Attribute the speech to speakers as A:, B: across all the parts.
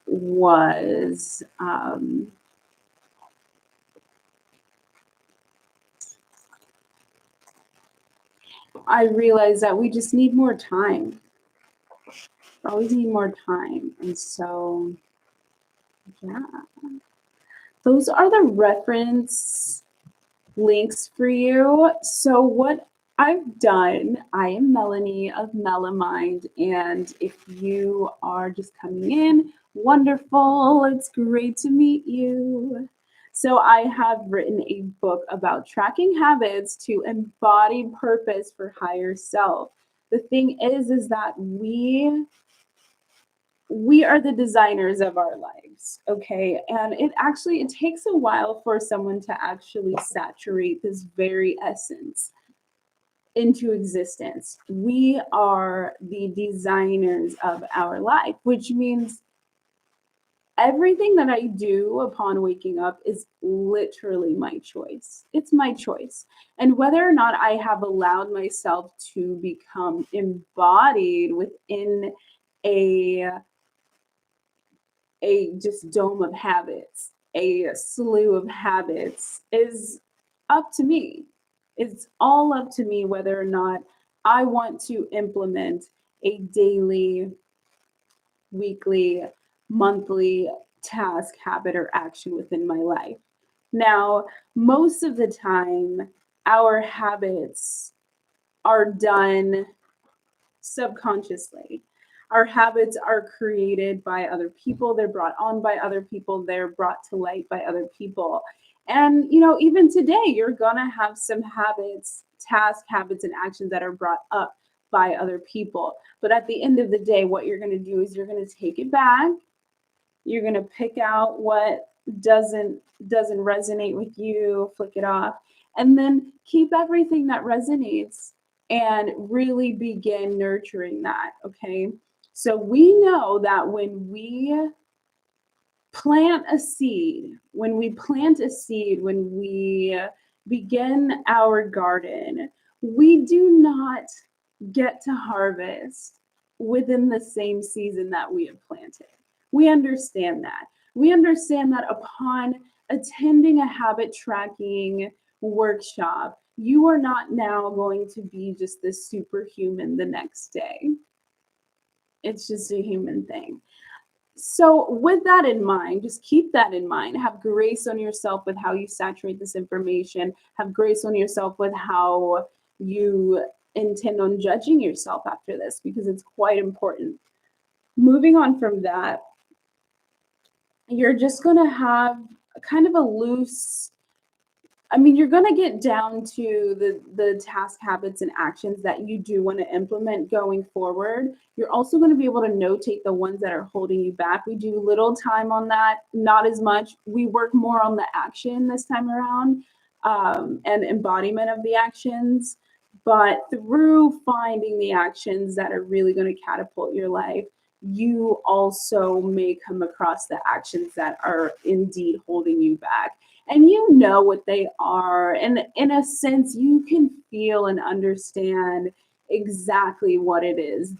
A: was I realized that we just need more time. Always need more time. And so, yeah, those are the reference links for you. So, what I've done, I am Melanie of Melamind. And if you are just coming in, wonderful. It's great to meet you. So, I have written a book about tracking habits to embody purpose for higher self. The thing is that we are the designers of our lives, okay? And it takes a while for someone to actually saturate this very essence into existence. We are the designers of our life, which means everything that I do upon waking up is literally my choice. It's my choice. And whether or not I have allowed myself to become embodied within a just dome of habits, a slew of habits is up to me. It's all up to me whether or not I want to implement a daily, weekly, monthly task, habit, or action within my life. Now, most of the time, our habits are done subconsciously. Our habits are created by other people, they're brought on by other people, they're brought to light by other people. And, even today, you're going to have some habits, task habits, and actions that are brought up by other people. But at the end of the day, what you're going to do is you're going to take it back. You're going to pick out what doesn't resonate with you, flick it off, and then keep everything that resonates and really begin nurturing that, okay? So we know that when we plant a seed, when we begin our garden, we do not get to harvest within the same season that we have planted. We understand that. We understand that upon attending a habit tracking workshop, you are not now going to be just this superhuman the next day. It's just a human thing. So, with that in mind, just keep that in mind. Have grace on yourself with how you saturate this information. Have grace on yourself with how you intend on judging yourself after this, because it's quite important. Moving on from that, you're just going to have kind of a loose, you're going to get down to the task habits and actions that you do want to implement going forward. You're also going to be able to notate the ones that are holding you back. We do little time on that, not as much. We work more on the action this time around, and embodiment of the actions. But through finding the actions that are really going to catapult your life, you also may come across the actions that are indeed holding you back. And you know what they are. And in a sense, you can feel and understand exactly what it is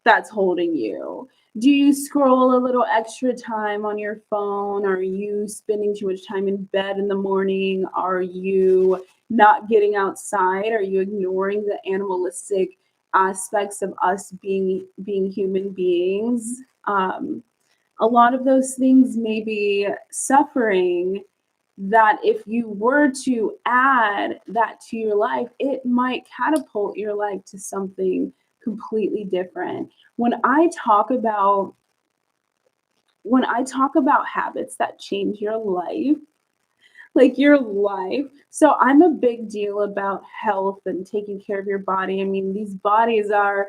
A: that's holding you. Do you scroll a little extra time on your phone? Are you spending too much time in bed in the morning? Are you not getting outside? Are you ignoring the animalistic aspects of us being human beings? A lot of those things may be suffering that if you were to add that to your life, it might catapult your life to something completely different. When I talk about habits that change your life, like your life. So I'm a big deal about health and taking care of your body. These bodies are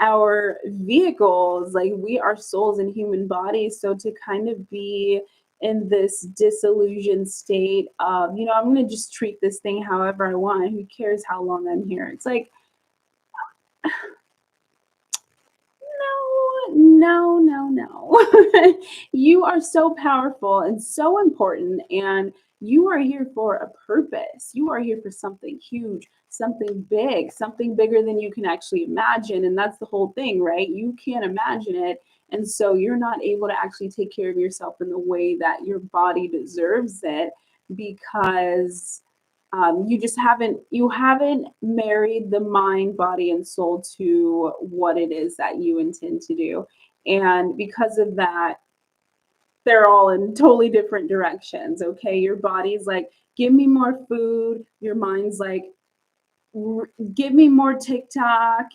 A: our vehicles, like we are souls in human bodies. So to kind of be in this disillusioned state of, I'm going to just treat this thing however I want. Who cares how long I'm here? It's like, no. You are so powerful and so important, and you are here for a purpose. You are here for something huge, something big, something bigger than you can actually imagine. And that's the whole thing, right? You can't imagine it. And so you're not able to actually take care of yourself in the way that your body deserves it because you haven't married the mind, body, and soul to what it is that you intend to do. And because of that, they're all in totally different directions. Okay. Your body's like, give me more food. Your mind's like, give me more TikTok.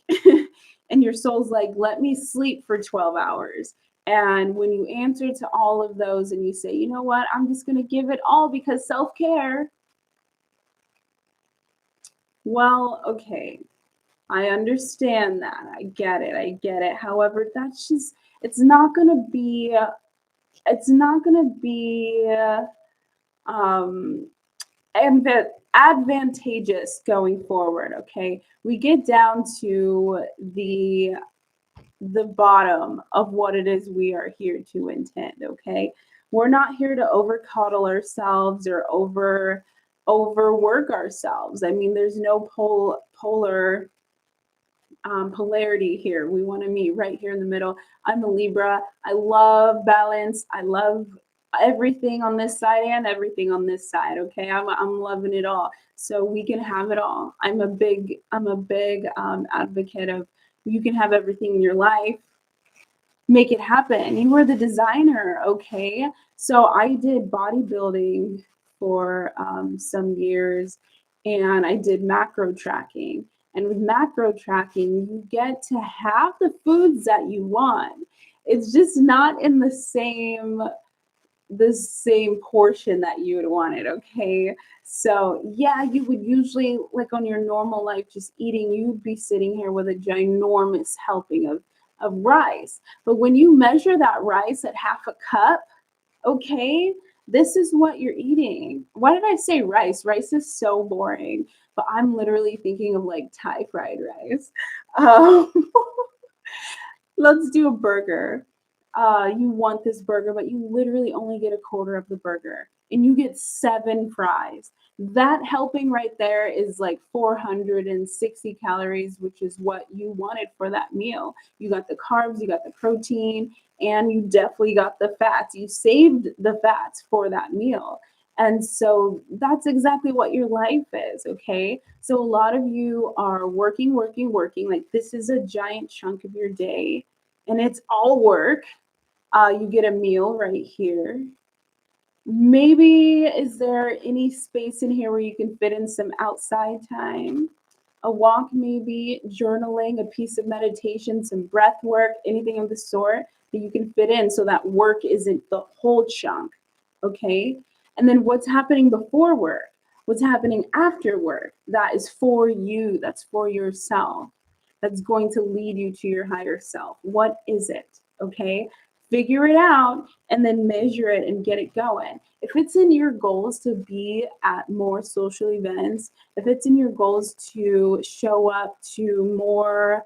A: And your soul's like, let me sleep for 12 hours. And when you answer to all of those and you say, you know what, I'm just going to give it all because self care. Well, okay. I understand that. I get it. I get it. However, that's just, it's not going to be, it's not going to be, um, advantageous going forward. Okay, we get down to the bottom of what it is we are here to intend. Okay, we're not here to over coddle ourselves or overwork ourselves. I mean, there's no polar polarity here. We want to meet right here in the middle. I'm a Libra. I love balance. I love everything on this side and everything on this side. Okay, I'm loving it all. So we can have it all. I'm a big advocate of you can have everything in your life. Make it happen. You were the designer. Okay, so I did bodybuilding for some years, and I did macro tracking. And with macro tracking, you get to have the foods that you want. It's just not in the same portion that you would want it, okay? So yeah, you would usually, like on your normal life, just eating, you'd be sitting here with a ginormous helping of rice. But when you measure that rice at half a cup, okay, this is what you're eating. Why did I say rice? Rice is so boring, but I'm literally thinking of like Thai fried rice. Um, let's do a burger. You want this burger, but you literally only get a quarter of the burger and you get 7 fries. That helping right there is like 460 calories, which is what you wanted for that meal. You got the carbs, you got the protein, and you definitely got the fats. You saved the fats for that meal. And so that's exactly what your life is, okay? So a lot of you are working, working, working. Like this is a giant chunk of your day and it's all work. You get a meal right here. Maybe is there any space in here where you can fit in some outside time? A walk, maybe journaling, a piece of meditation, some breath work, anything of the sort that you can fit in so that work isn't the whole chunk. Okay. And then what's happening before work? What's happening after work? That is for you. That's for yourself. That's going to lead you to your higher self. What is it? Okay. Figure it out and then measure it and get it going. If it's in your goals to be at more social events, if it's in your goals to show up to more,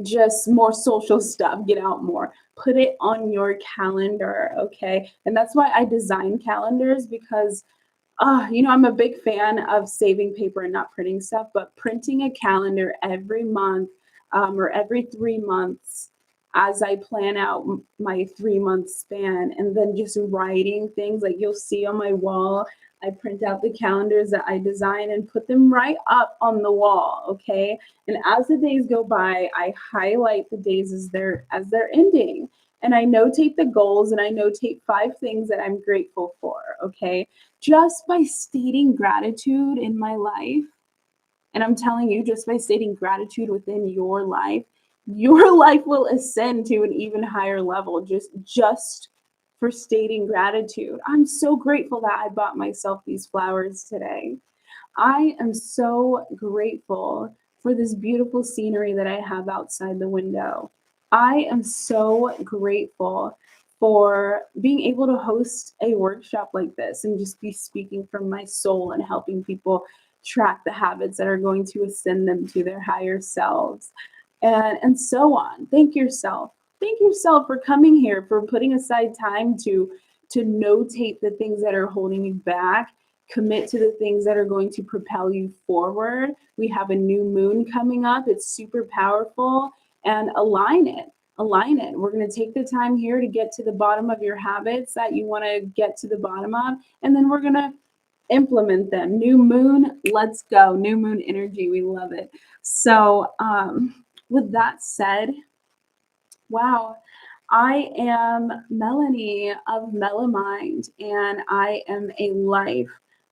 A: just more social stuff, get out more, put it on your calendar, okay? And that's why I design calendars because I'm a big fan of saving paper and not printing stuff, but printing a calendar every month or every 3 months as I plan out my 3 month span, and then just writing things like you'll see on my wall. I print out the calendars that I design and put them right up on the wall, okay? And as the days go by, I highlight the days as they're ending. And I notate the goals and I notate 5 things that I'm grateful for, okay? Just by stating gratitude in my life, and I'm telling you, just by stating gratitude within your life will ascend to an even higher level just for stating gratitude. I'm so grateful that I bought myself these flowers today. I am so grateful for this beautiful scenery that I have outside the window. I am so grateful for being able to host a workshop like this and just be speaking from my soul and helping people track the habits that are going to ascend them to their higher selves and so on. Thank yourself. Thank yourself for coming here, for putting aside time to notate the things that are holding you back, Commit to the things that are going to propel you forward. We have a new moon coming up. It's super powerful, and align it. Align it. We're going to take the time here to get to the bottom of your habits that you want to get to the bottom of, and then we're going to implement them. New moon, let's go. New moon energy. We love it. So, with that said, wow. I am Melanie of Melamind, and I am a life,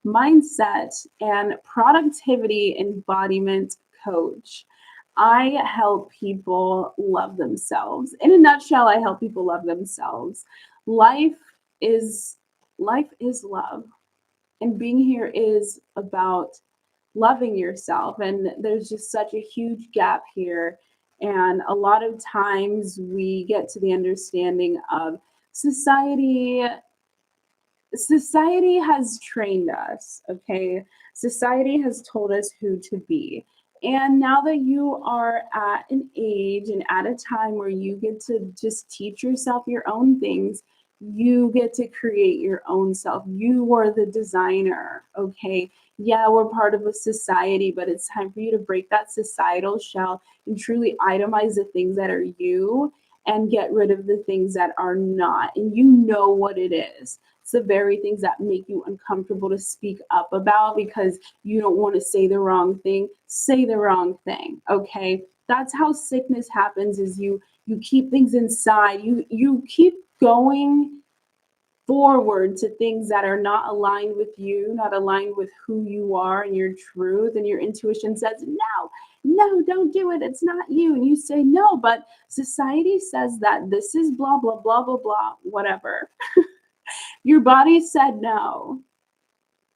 A: mindset, and productivity embodiment coach. I help people love themselves. In a nutshell, I help people love themselves. Life is life is love, and being here is about loving yourself. And there's just such a huge gap here. And a lot of times we get to the understanding of society. Society has trained us, okay? Society has told us who to be. And now that you are at an age and at a time where you get to just teach yourself your own things, you get to create your own self. You are the designer, okay? Yeah, we're part of a society, but it's time for you to break that societal shell and truly itemize the things that are you and get rid of the things that are not. And you know what it is. It's the very things that make you uncomfortable to speak up about because you don't want to say the wrong thing. Say the wrong thing, okay? That's how sickness happens, is you keep things inside. You keep going forward to things that are not aligned with you, not aligned with who you are and your truth, and your intuition says, no, don't do it. It's not you. And you say, no, but society says that this is blah, blah, blah, blah, blah, whatever. Your body said no.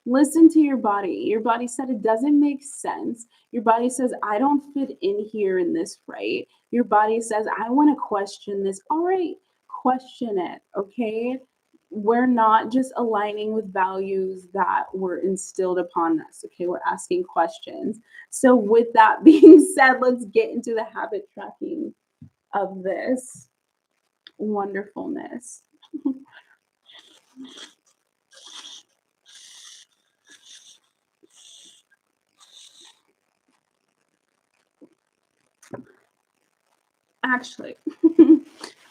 A: Listen to your body. Your body said it doesn't make sense. Your body says, I don't fit in here in this, right? Your body says, I want to question this. All right, question it, okay? We're not just aligning with values that were instilled upon us, okay? We're asking questions. So, with that being said, let's get into the habit tracking of this wonderfulness. Actually,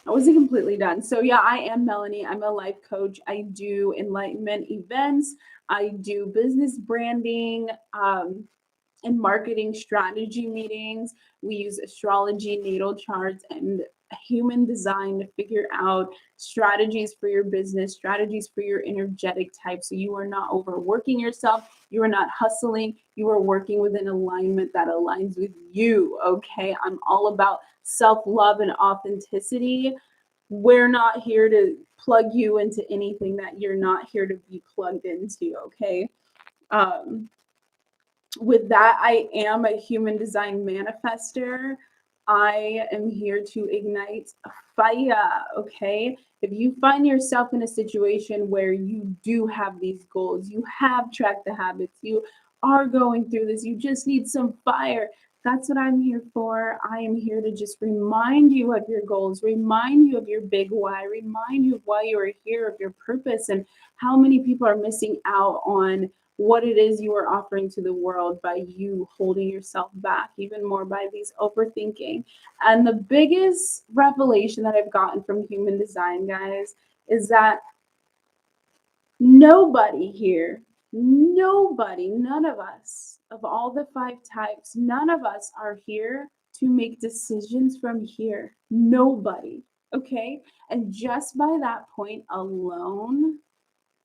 A: I wasn't completely done. So, yeah, I am Melanie. I'm a life coach. I do enlightenment events, I do business branding, and marketing strategy meetings. We use astrology, natal charts, and human design to figure out strategies for your business, strategies for your energetic type. So you are not overworking yourself. You are not hustling. You are working with an alignment that aligns with you. Okay. I'm all about self love and authenticity. We're not here to plug you into anything that you're not here to be plugged into. Okay. Um, with that, I am a human design manifester. I am here to ignite a fire, okay? If you find yourself in a situation where you do have these goals, you have tracked the habits, you are going through this, you just need some fire. That's what I'm here for. I am here to just remind you of your goals, remind you of your big why, remind you of why you are here, of your purpose, and how many people are missing out on what it is you are offering to the world by you holding yourself back, even more by these overthinking. And the biggest revelation that I've gotten from human design, guys, is that nobody here, nobody, none of us, of all the 5 types, none of us are here to make decisions from here. Nobody. Okay. And just by that point alone,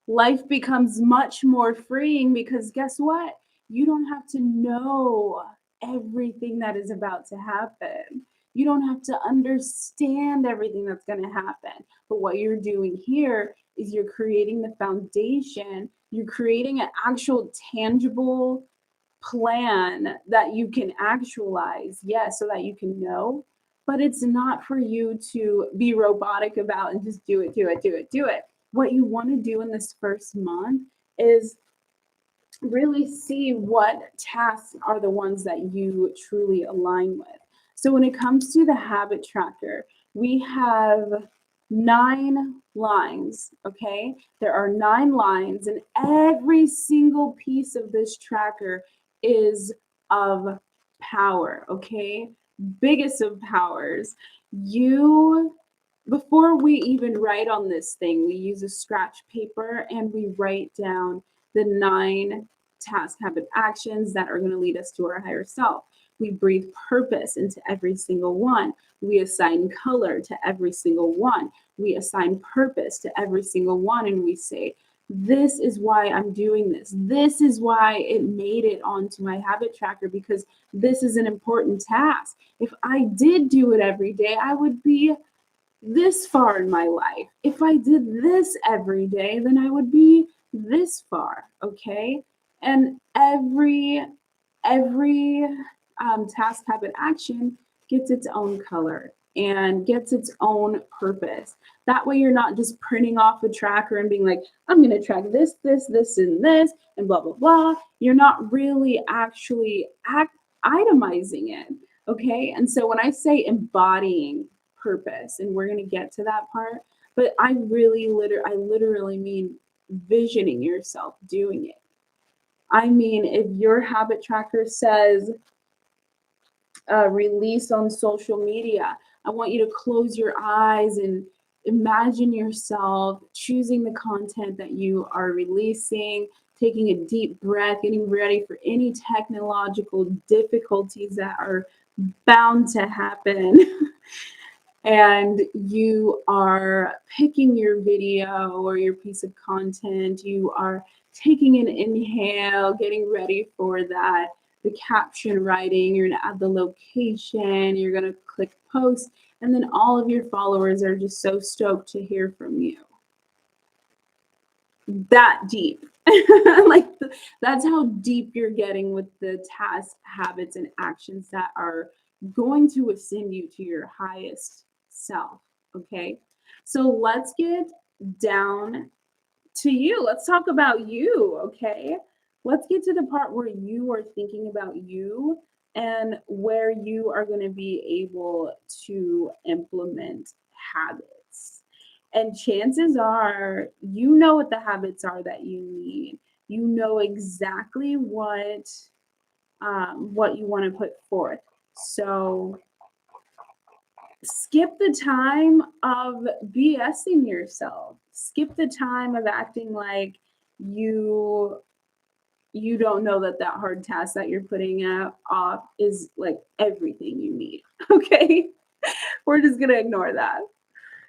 A: life becomes much more freeing because guess what? You don't have to know everything that is about to happen. You don't have to understand everything that's going to happen. But what you're doing here is you're creating the foundation, you're creating an actual tangible plan that you can actualize, yes, so that you can know. But it's not for you to be robotic about and just do it, do it, do it, do it. What you want to do in this first month is really see what tasks are the ones that you truly align with. So when it comes to the habit tracker, we have 9 lines, okay? There are 9 lines, and every single piece of this tracker is of power, okay? Biggest of powers. You Before we even write on this thing, we use a scratch paper and we write down the 9 task habit actions that are going to lead us to our higher self. We breathe purpose into every single one. We assign color to every single one. We assign purpose to every single one, and we say, this is why I'm doing this. This is why it made it onto my habit tracker, because this is an important task. If I did do it every day, I would be this far in my life. If I did this every day, then I would be this far, okay? And every task habit action gets its own color and gets its own purpose. That way you're not just printing off a tracker and being like, I'm going to track this, and this, and blah, blah, blah. You're not really actually itemizing it, okay? And so when I say embodying purpose, and we're going to get to that part, but I literally mean visioning yourself doing it. I mean, if your habit tracker says release on social media, I want you to close your eyes and imagine yourself choosing the content that you are releasing, taking a deep breath, getting ready for any technological difficulties that are bound to happen. And you are picking your video or your piece of content, you are taking an inhale, getting ready for that, the caption writing, you're gonna add the location, you're gonna click post, and then all of your followers are just so stoked to hear from you. That deep. Like that's how deep you're getting with the tasks, habits, and actions that are going to ascend you to your highest self. Okay. So let's get down to you. Let's talk about you. Okay. Let's get to the part where you are thinking about you and where you are going to be able to implement habits. And chances are, you know what the habits are that you need. You know exactly what you want to put forth. So skip the time of BSing yourself. Skip the time of acting like you you don't know that that hard task that you're putting out off is like everything you need. Okay, we're just gonna ignore that.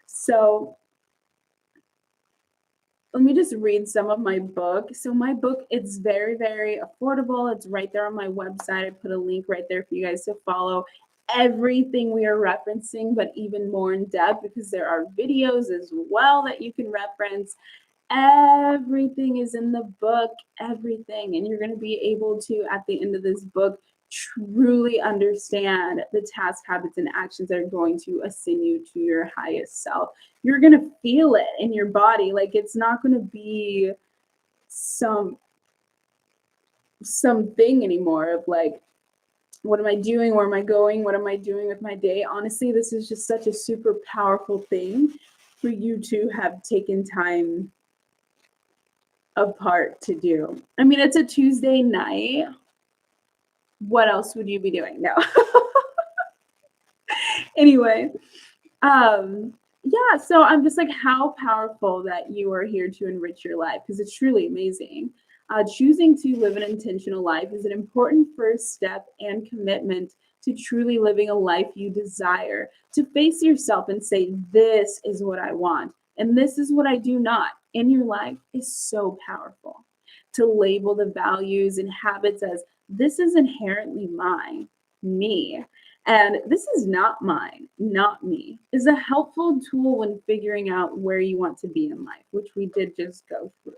A: So let me just read some of my book. So my book, it's very, very affordable. It's right there on my website. I put a link right there for you guys to follow everything we are referencing, but even more in depth, because there are videos as well that you can reference. Everything is in the book, everything. And you're going to be able to, at the end of this book, truly understand the task, habits, and actions that are going to ascend you to your highest self. You're going to feel it in your body. Like it's not going to be something anymore of like, what am I doing? Where am I going? What am I doing with my day? Honestly, this is just such a super powerful thing for you to have taken time apart to do. I mean, it's a Tuesday night. What else would you be doing? No. Anyway, yeah, so I'm just like, how powerful that you are here to enrich your life, because it's truly amazing. Choosing to live an intentional life is an important first step and commitment to truly living a life you desire, to face yourself and say, this is what I want, and this is what I do not in your life is so powerful. To label the values and habits as this is inherently mine, me, and this is not mine, not me, is a helpful tool when figuring out where you want to be in life, which we did just go through.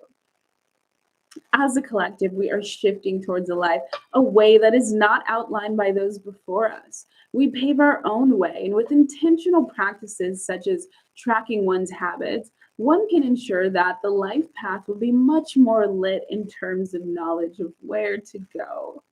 A: As a collective, we are shifting towards a life, a way that is not outlined by those before us. We pave our own way, and with intentional practices such as tracking one's habits, one can ensure that the life path will be much more lit in terms of knowledge of where to go.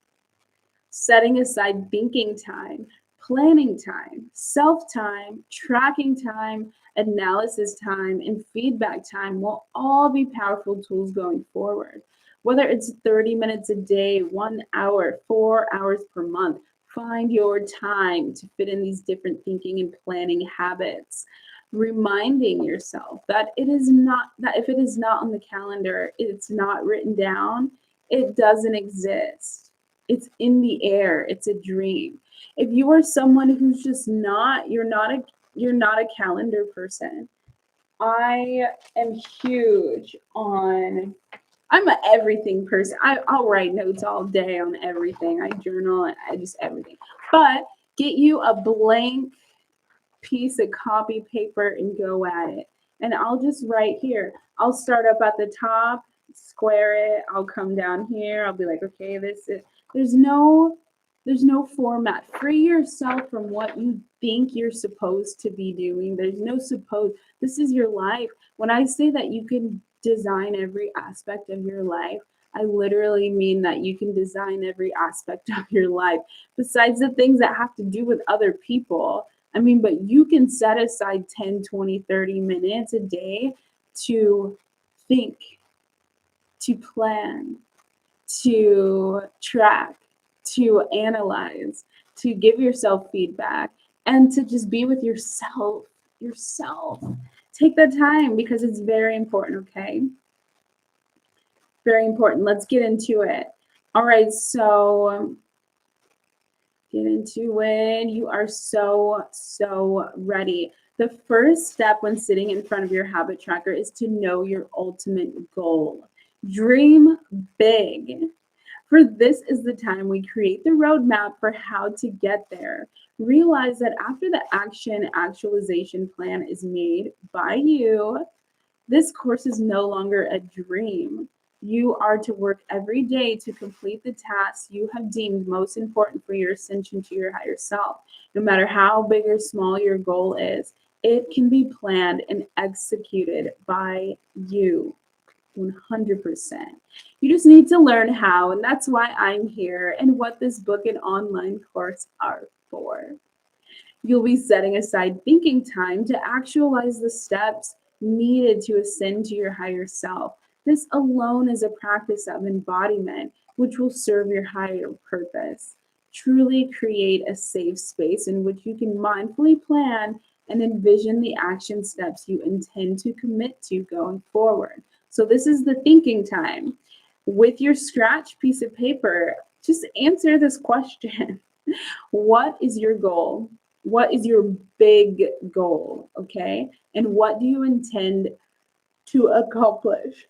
A: Setting aside thinking time, Planning time, self-time, tracking time, analysis time, and feedback time will all be powerful tools going forward. Whether it's 30 minutes a day, 1 hour, 4 hours per month, find your time to fit in these different thinking and planning habits. Reminding yourself that it is not that if it is not on the calendar, it's not written down, it doesn't exist. It's in the air. It's a dream. If you are someone who's just not, you're not a calendar person. I am huge on I'm a everything person. I'll write notes all day on everything. I journal and I just everything. But get you a blank piece of copy paper and go at it. And I'll just write here. I'll start up at the top, square it. I'll come down here. I'll be like, okay, this is there's no there's no format. Free yourself from what you think you're supposed to be doing. There's no suppose. This is your life. When I say that you can design every aspect of your life, I literally mean that you can design every aspect of your life besides the things that have to do with other people. I mean, but you can set aside 10, 20, 30 minutes a day to think, to plan, to track, to analyze, to give yourself feedback, and to just be with yourself. Yourself. Take the time because it's very important, okay? Very important. Let's get into it. All right, so get into it. You are so ready. The first step when sitting in front of your habit tracker is to know your ultimate goal. Dream big. For this is the time we create the roadmap for how to get there. Realize that after the action actualization plan is made by you, this course is no longer a dream. You are to work every day to complete the tasks you have deemed most important for your ascension to your higher self. No matter how big or small your goal is, it can be planned and executed by you 100%. You just need to learn how, and that's why I'm here and what this book and online course are for. You'll be setting aside thinking time to actualize the steps needed to ascend to your higher self. This alone is a practice of embodiment, which will serve your higher purpose. Truly create a safe space in which you can mindfully plan and envision the action steps you intend to commit to going forward. So this is the thinking time. With your scratch piece of paper, just answer this question. What is your goal? What is your big goal? Okay. And what do you intend to accomplish?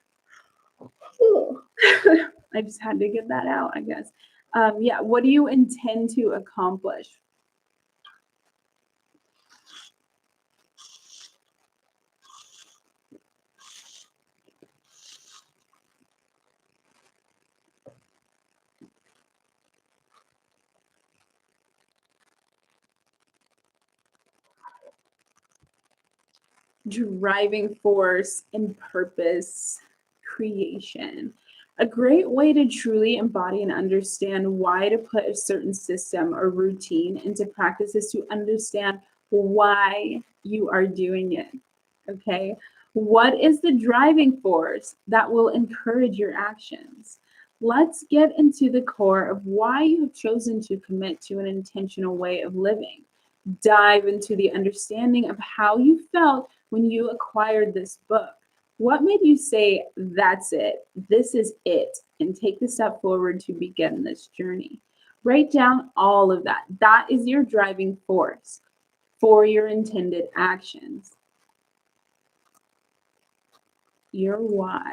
A: I just had to get that out, I guess. Yeah. What do you intend to accomplish? Driving force and purpose creation. A great way to truly embody and understand why to put a certain system or routine into practice is to understand why you are doing it. Okay. What is the driving force that will encourage your actions? Let's get into the core of why you have chosen to commit to an intentional way of living. Dive into the understanding of how you felt when you acquired this book. What made you say, that's it, this is it, and take the step forward to begin this journey? Write down all of that. That is your driving force for your intended actions. Your why.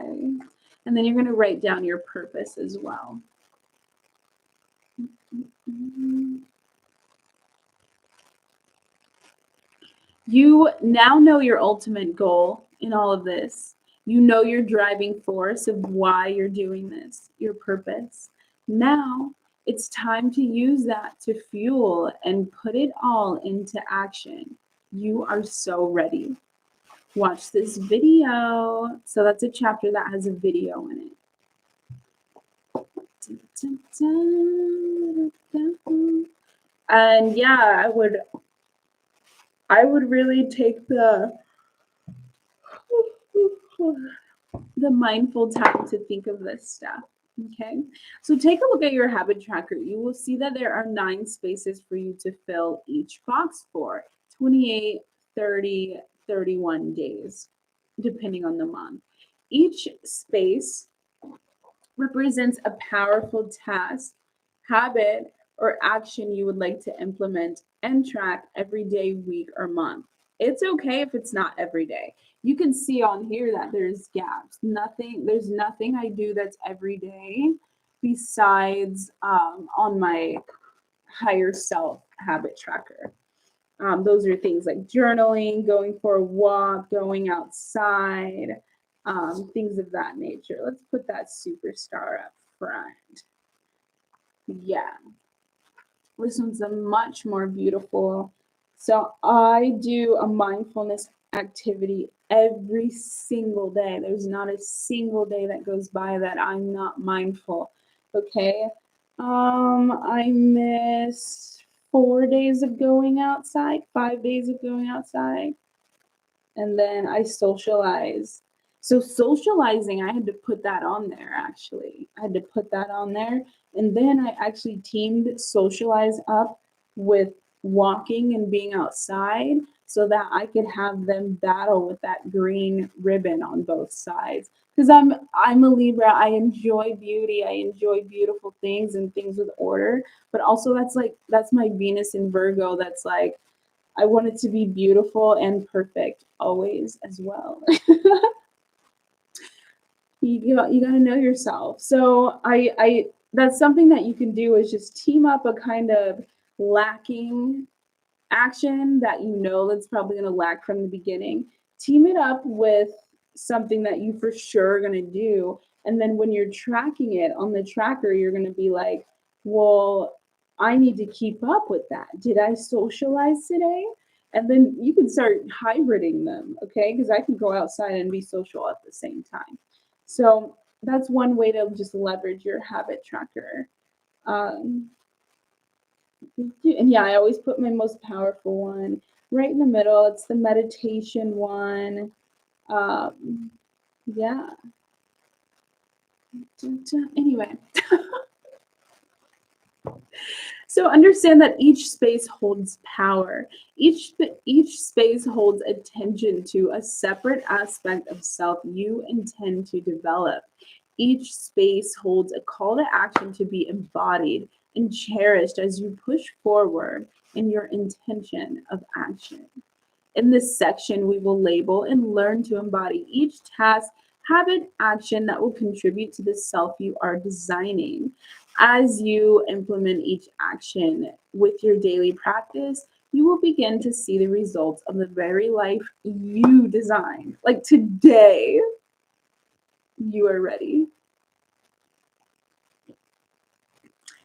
A: And then you're going to write down your purpose as well. You now know your ultimate goal in all of this. You know your driving force of why you're doing this, your purpose. Now it's time to use that to fuel and put it all into action. You are so ready. Watch this video. So that's a chapter that has a video in it. And yeah, I would really take the mindful time to think of this stuff. Okay. So take a look at your habit tracker. You will see that there are 9 spaces for you to fill each box for 28, 30, 31 days, depending on the month. Each space represents a powerful task, habit, or action you would like to implement and track every day, week, or month. It's okay if it's not every day. You can see on here that there's gaps. There's nothing I do that's every day besides on my higher self habit tracker. Those are things like journaling, going for a walk, going outside, things of that nature. Let's put that superstar up front. Yeah, this one's a much more beautiful. So I do a mindfulness activity every single day. There's not a single day that goes by that I'm not mindful. Okay. I missed 4 days of going outside, 5 days of going outside, and then I socialize. So socializing, I had to put that on there actually. I had to put that on there. And then I actually teamed socialize up with walking and being outside so that I could have them battle with that green ribbon on both sides. Because I'm a Libra. I enjoy beauty. I enjoy beautiful things and things with order. But also that's my Venus in Virgo. That's like I want it to be beautiful and perfect always as well. You got to know yourself. So I that's something that you can do is just team up a kind of lacking action that you know that's probably going to lack from the beginning. Team it up with something that you for sure are going to do. And then when you're tracking it on the tracker, you're going to be like, well, I need to keep up with that. Did I socialize today? And then you can start hybriding them, okay? Because I can go outside and be social at the same time. So that's one way to just leverage your habit tracker. Um, and yeah, I always put my most powerful one right in the middle. It's the meditation one. Um, yeah. Anyway, so understand that each space holds power. Each space holds attention to a separate aspect of self you intend to develop. Each space holds a call to action to be embodied and cherished as you push forward in your intention of action. In this section, we will label and learn to embody each task, habit, action that will contribute to the self you are designing. As you implement each action with your daily practice, you will begin to see the results of the very life you designed. Like today, you are ready.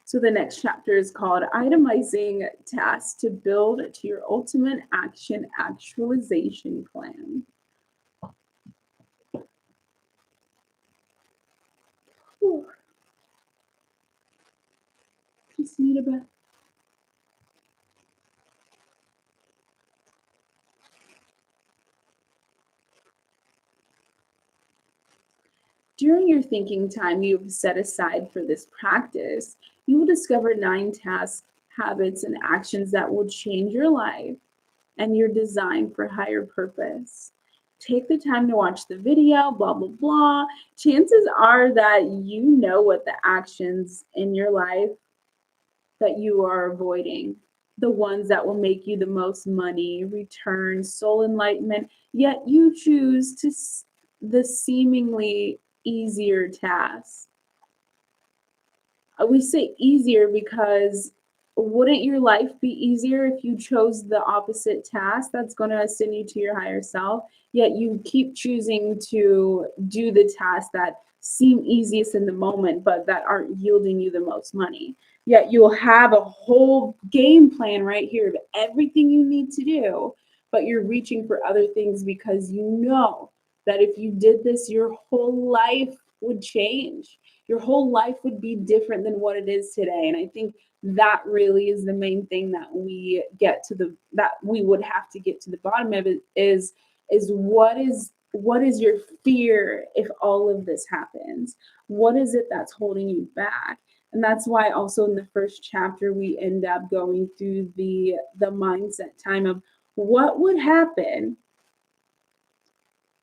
A: So the next chapter is called Itemizing Tasks to Build to Your Ultimate Action Actualization Plan. Whew. Just need a breath. During your thinking time you've set aside for this practice, you will discover 9 tasks, habits, and actions that will change your life and your design for higher purpose. Take the time to watch the video, blah, blah, blah. Chances are that you know what the actions in your life that you are avoiding, the ones that will make you the most money, return, soul enlightenment, yet you choose the seemingly easier tasks. We say easier because wouldn't your life be easier if you chose the opposite task that's going to ascend you to your higher self, yet you keep choosing to do the tasks that seem easiest in the moment but that aren't yielding you the most money? Yet you'll have a whole game plan right here of everything you need to do, but you're reaching for other things because you know that if you did this, your whole life would change. Your whole life would be different than what it is today. And I think that really is the main thing that we would have to get to the bottom of it is what is your fear if all of this happens? What is it that's holding you back? And that's why also in the first chapter we end up going through the mindset time of what would happen.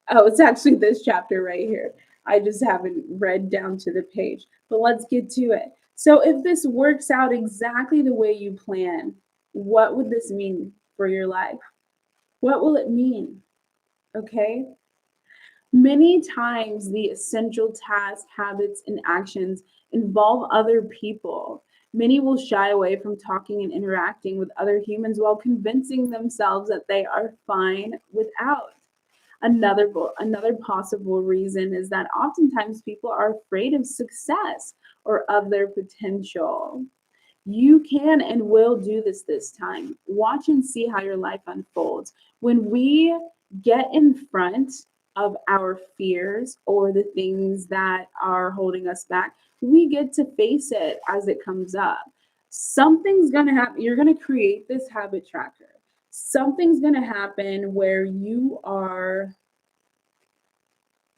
A: Oh, it's actually this chapter right here. I just haven't read down to the page, but let's get to it. So if this works out exactly the way you plan, what would this mean for your life? What will it mean? Okay. Many times, the essential tasks, habits, and actions involve other people. Many will shy away from talking and interacting with other humans while convincing themselves that they are fine without. Another possible reason is that oftentimes people are afraid of success or of their potential. You can and will do this time. Watch and see how your life unfolds. When we get in front of our fears or the things that are holding us back, we get to face it as it comes up. Something's going to happen. You're going to create this habit tracker. Something's going to happen where you are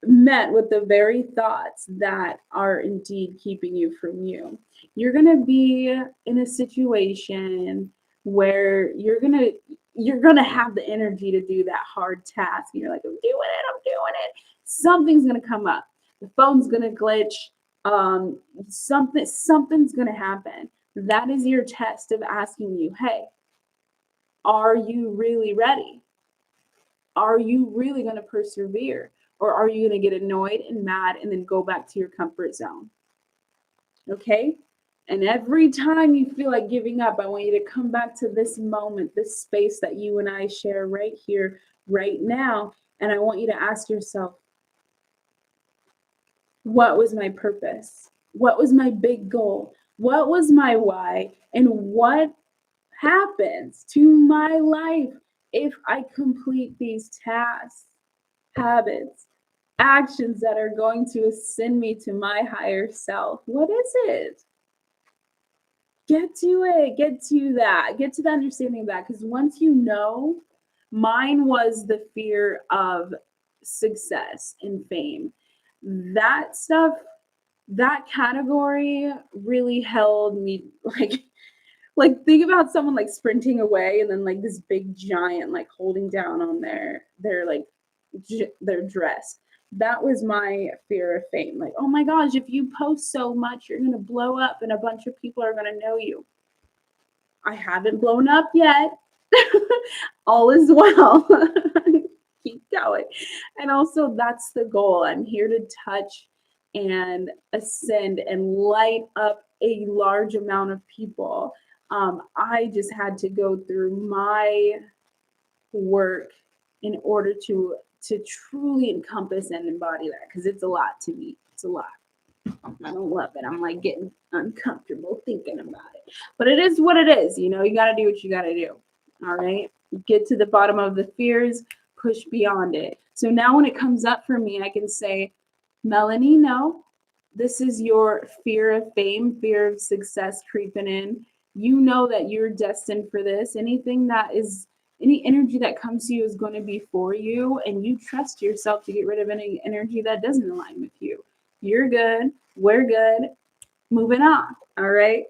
A: met with the very thoughts that are indeed keeping you from you. You're going to be in a situation where you're going to have the energy to do that hard task. And you're like, I'm doing it. Something's going to come up. The phone's going to glitch. Something's going to happen. That is your test of asking you, hey, are you really ready? Are you really going to persevere? Or are you going to get annoyed and mad and then go back to your comfort zone? Okay? And every time you feel like giving up, I want you to come back to this moment, this space that you and I share right here, right now. And I want you to ask yourself, what was my purpose? What was my big goal? What was my why? And what happens to my life if I complete these tasks, habits, actions that are going to ascend me to my higher self? What is it? Get to it. Get to that. Get to the understanding of that. Because once you know, mine was the fear of success and fame. That stuff, that category really held me like think about someone like sprinting away and then like this big giant like holding down on their like their dress. That was my fear of fame. Like, oh my gosh, if you post so much, you're going to blow up and a bunch of people are going to know you. I haven't blown up yet. All is well. Keep going. And also, that's the goal. I'm here to touch and ascend and light up a large amount of people. I just had to go through my work in order to truly encompass and embody that, because it's a lot to me. It's a lot. I don't love it. I'm like getting uncomfortable thinking about it. But it is what it is. You know, you got to do what you got to do. All right. Get to the bottom of the fears, push beyond it. So now when it comes up for me, I can say, Melanie, no, this is your fear of fame, fear of success creeping in. You know that you're destined for this. Any energy that comes to you is going to be for you, and you trust yourself to get rid of any energy that doesn't align with you. You're good. We're good. Moving on. All right.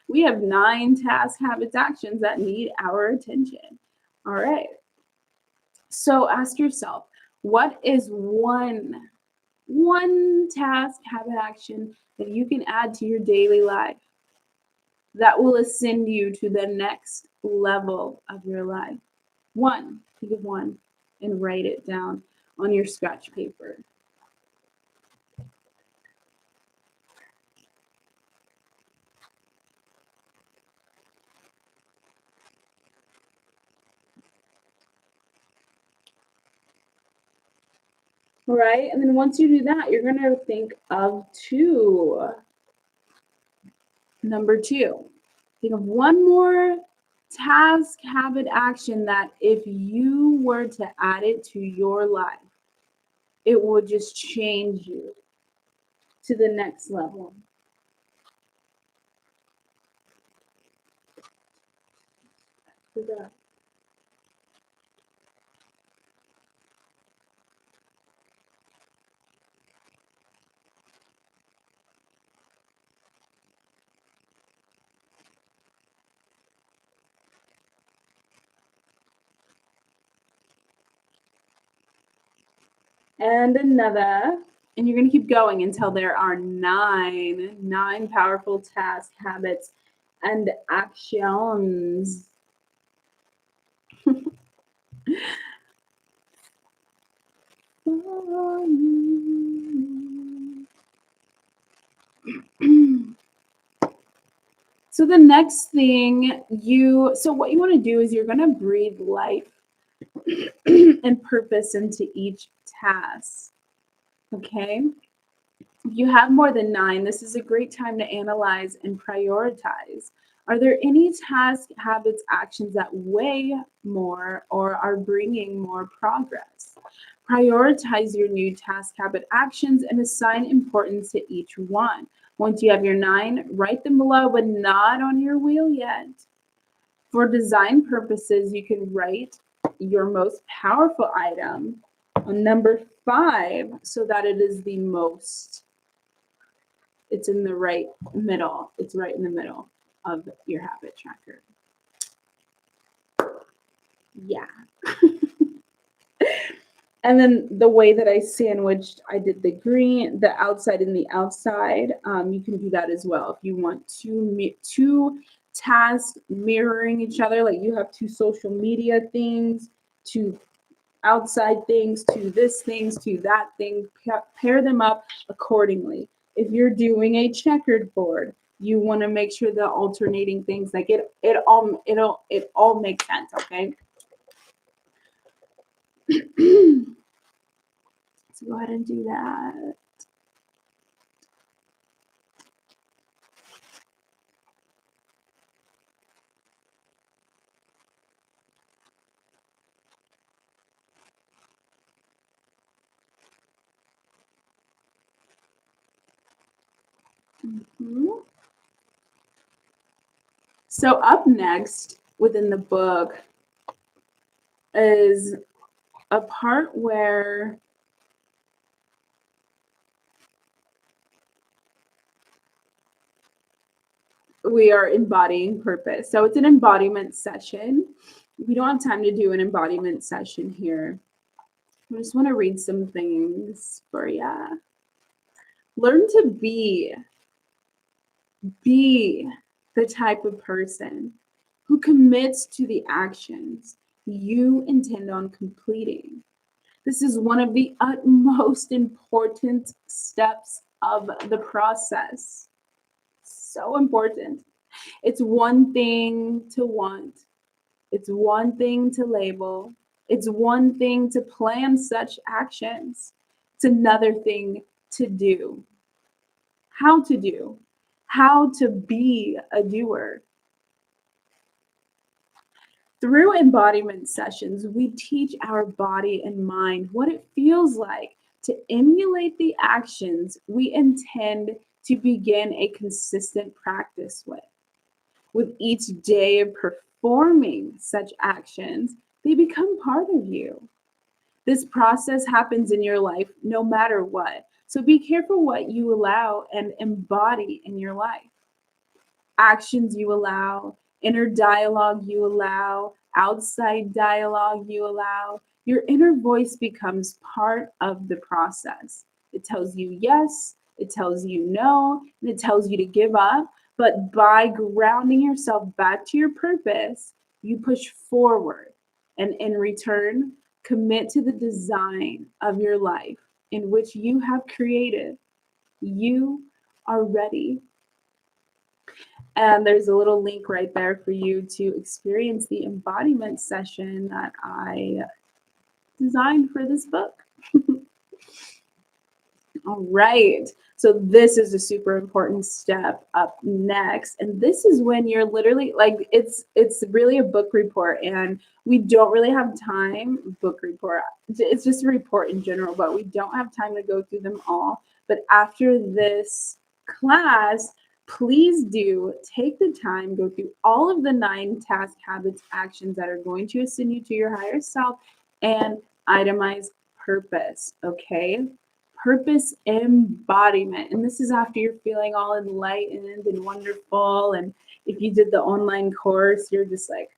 A: We have 9 task habits actions that need our attention. All right. So ask yourself, what is one task habit action that you can add to your daily life that will ascend you to the next level of your life? One. Think of one and write it down on your scratch paper. Right? And then once you do that, you're going to think of 2. Number 2, think of one more task, habit, action that if you were to add it to your life, it would just change you to the next level. And another. And you're going to keep going until there are nine powerful tasks, habits, and actions. So the next thing what you want to do is you're going to breathe life and purpose into each task. Okay? If you have more than 9, this is a great time to analyze and prioritize. Are there any tasks, habits, actions that weigh more or are bringing more progress? Prioritize your new task, habit, actions and assign importance to each one. Once you have your 9, write them below, but not on your wheel yet. For design purposes, you can write your most powerful item on number 5 so that it is the most. It's in the right middle. It's right in the middle of your habit tracker. Yeah. And then the way that I sandwiched, I did the green, the outside and the outside. You can do that as well. If you want two tasks mirroring each other, like you have 2 social media things, 2 outside things, 2 this things, 2 that thing, pair them up accordingly. If you're doing a checkered board, you want to make sure the alternating things, like it all makes sense, okay? So go ahead and do that. So up next within the book is a part where we are embodying purpose. So it's an embodiment session. We don't have time to do an embodiment session here. I just want to read some things for you. Learn to be the type of person who commits to the actions you intend on completing. This is one of the utmost important steps of the process. So important. It's one thing to want. It's one thing to label. It's one thing to plan such actions. It's another thing to do. How to do. How to be a doer. Through embodiment sessions, we teach our body and mind what it feels like to emulate the actions we intend to begin a consistent practice with. With each day of performing such actions, they become part of you. This process happens in your life no matter what. So be careful what you allow and embody in your life. Actions you allow, inner dialogue you allow, outside dialogue you allow. Your inner voice becomes part of the process. It tells you yes, it tells you no, and it tells you to give up. But by grounding yourself back to your purpose, you push forward. And in return, commit to the design of your life in which you have created. You are ready. And there's a little link right there for you to experience the embodiment session that I designed for this book. All right. So this is a super important step up next. And this is when you're literally like it's really a book report, and we don't really have time. Book report. It's just a report in general, but we don't have time to go through them all. But after this class, please do take the time, go through all of the 9 task habits actions that are going to ascend you to your higher self, and itemize purpose. Okay, purpose embodiment. And this is after you're feeling all enlightened and wonderful. And if you did the online course, you're just like,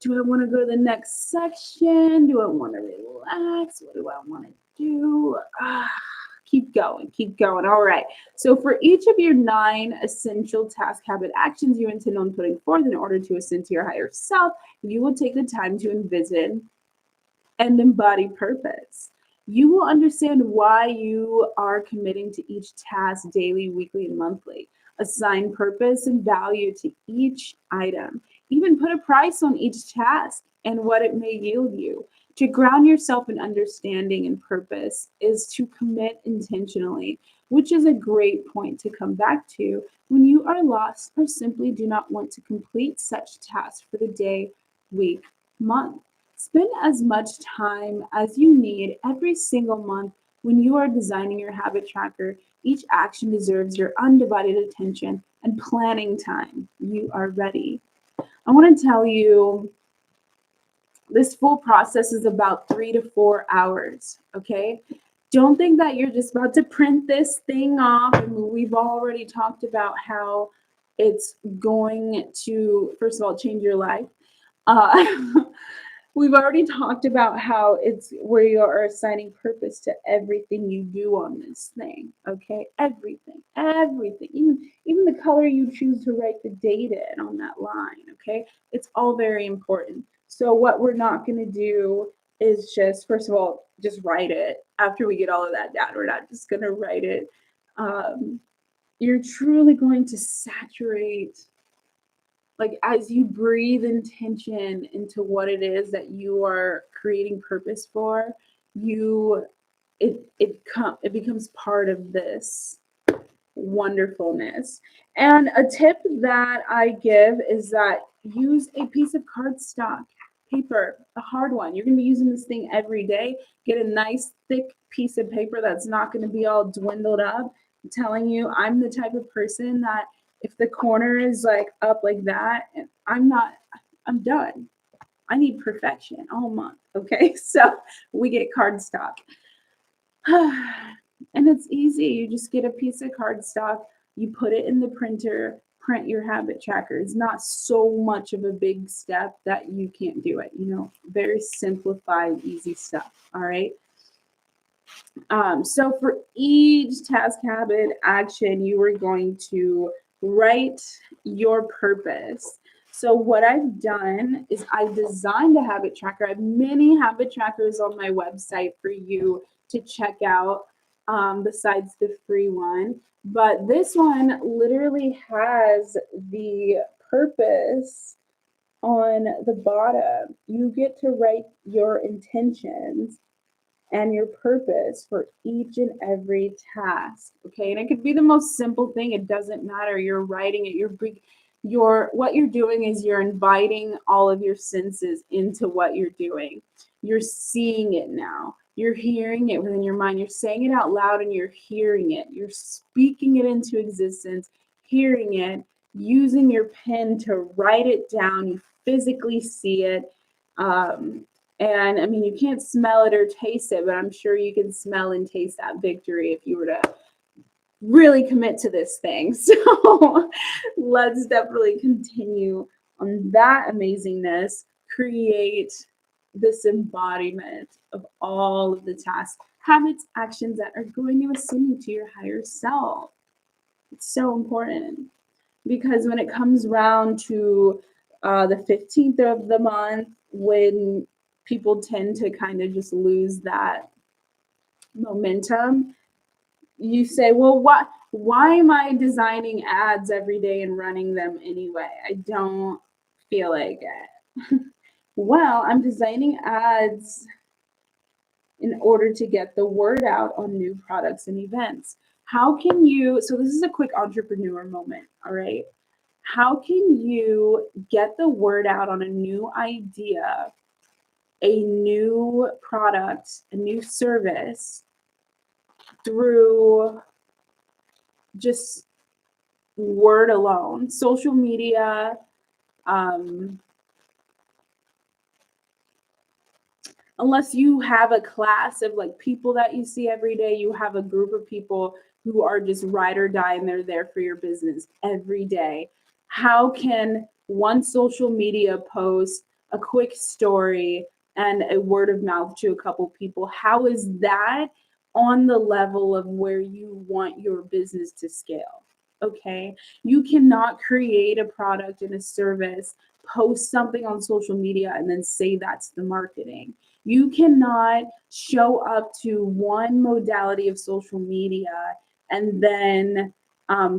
A: do I want to go to the next section? Do I want to relax? What do I want to do? Keep going, keep going. All right. So for each of your 9 essential task habit actions you intend on putting forth in order to ascend to your higher self, you will take the time to envision and embody purpose. You will understand why you are committing to each task daily, weekly, and monthly. Assign purpose and value to each item. Even put a price on each task and what it may yield you. To ground yourself in understanding and purpose is to commit intentionally, which is a great point to come back to when you are lost or simply do not want to complete such tasks for the day, week, month. Spend as much time as you need every single month when you are designing your habit tracker. Each action deserves your undivided attention and planning time. You are ready. I want to tell you this full process is about 3 to 4 hours. Okay. Don't think that you're just about to print this thing off. And we've already talked about how it's going to, first of all, change your life. Uh, We've already talked about how it's where you are assigning purpose to everything you do on this thing. Okay, everything, even the color you choose to write the date in on that line. Okay, it's all very important. So what we're not going to do is just, first of all, just write it. After we get all of that down, we're not just going to write it. You're truly going to saturate, like, as you breathe intention into what it is that you are creating purpose for, you it becomes part of this wonderfulness. And a tip that I give is that use a piece of cardstock paper, a hard one. You're going to be using this thing every day. Get a nice thick piece of paper that's not going to be all dwindled up. I'm telling you, I'm the type of person that if the corner is like up like that, I'm done. I need perfection all month. Okay. So we get cardstock. And it's easy. You just get a piece of cardstock, you put it in the printer, print your habit tracker. It's not so much of a big step that you can't do it. Very simplified, easy stuff. All right. So for each task, habit, action, you are going to write your purpose. So what I've done is I've designed a habit tracker. I have many habit trackers on my website for you to check out, besides the free one. But this one literally has the purpose on the bottom. You get to write your intentions and your purpose for each and every task. Okay. And it could be the most simple thing. It doesn't matter. You're writing it. What you're doing is you're inviting all of your senses into what you're doing. You're seeing it now. You're hearing it within your mind. You're saying it out loud and you're hearing it. You're speaking it into existence, hearing it, using your pen to write it down. You physically see it. And I mean, you can't smell it or taste it, but I'm sure you can smell and taste that victory if you were to really commit to this thing. So let's definitely continue on that amazingness, create this embodiment of all of the tasks, habits, actions that are going to ascend you to your higher self. It's so important because when it comes around to the 15th of the month, when people tend to kind of just lose that momentum, you say, well, why am I designing ads every day and running them anyway? I don't feel like it. Well, I'm designing ads in order to get the word out on new products and events? How can you, so this is a quick entrepreneur moment, all right? How can you get the word out on a new idea, a new product, a new service through just word alone? Social media, unless you have a class of like people that you see every day, you have a group of people who are just ride or die and they're there for your business every day. How can one social media post, a quick story, and a word of mouth to a couple people, how is that on the level of where you want your business to scale? Okay. You cannot create a product and a service, post something on social media, and then say that's the marketing. You cannot show up to one modality of social media and then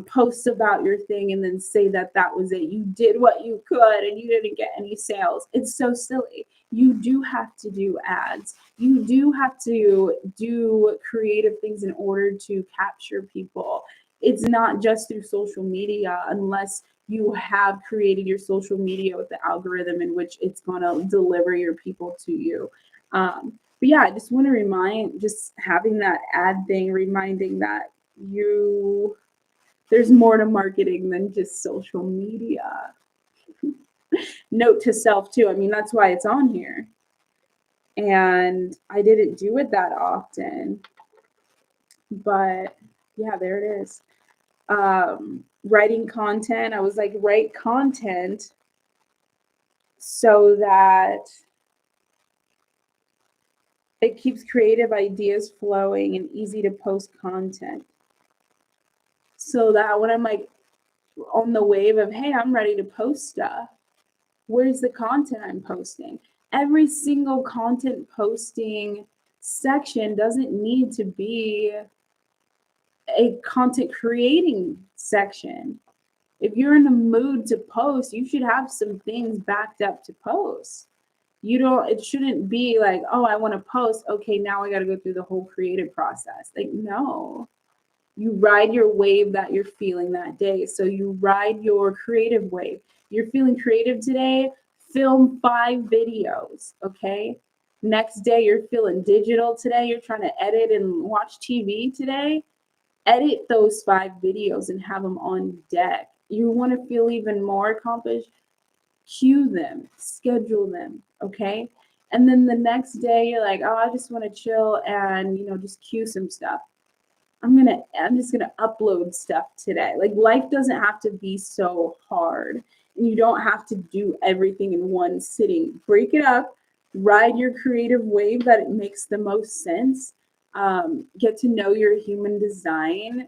A: post about your thing and then say that that was it. You did what you could and you didn't get any sales. It's so silly. You do have to do ads. You do have to do creative things in order to capture people. It's not just through social media unless you have created your social media with the algorithm in which it's going to deliver your people to you. But yeah, I just want to remind, just having that ad thing, reminding that there's more to marketing than just social media. Note to self too. I mean, that's why it's on here. And I didn't do it that often, but yeah, there it is. Writing content. I was like, write content so that it keeps creative ideas flowing and easy to post content. So that when I'm like on the wave of, hey, I'm ready to post stuff, where's the content I'm posting? Every single content posting section doesn't need to be a content creating section. If you're in a mood to post, you should have some things backed up to post. It shouldn't be like, oh, I want to post. Okay, now I got to go through the whole creative process. Like, no, you ride your wave that you're feeling that day. So you ride your creative wave. You're feeling creative today, film 5 videos, okay? Next day, you're feeling digital today. You're trying to edit and watch TV today. Edit those 5 videos and have them on deck. You want to feel even more accomplished? Cue them, schedule them, okay? And then the next day you're like, oh, I just want to chill and, just cue some stuff. I'm just gonna upload stuff today. Like, life doesn't have to be so hard, and you don't have to do everything in one sitting. Break it up, ride your creative wave that it makes the most sense. Get to know your human design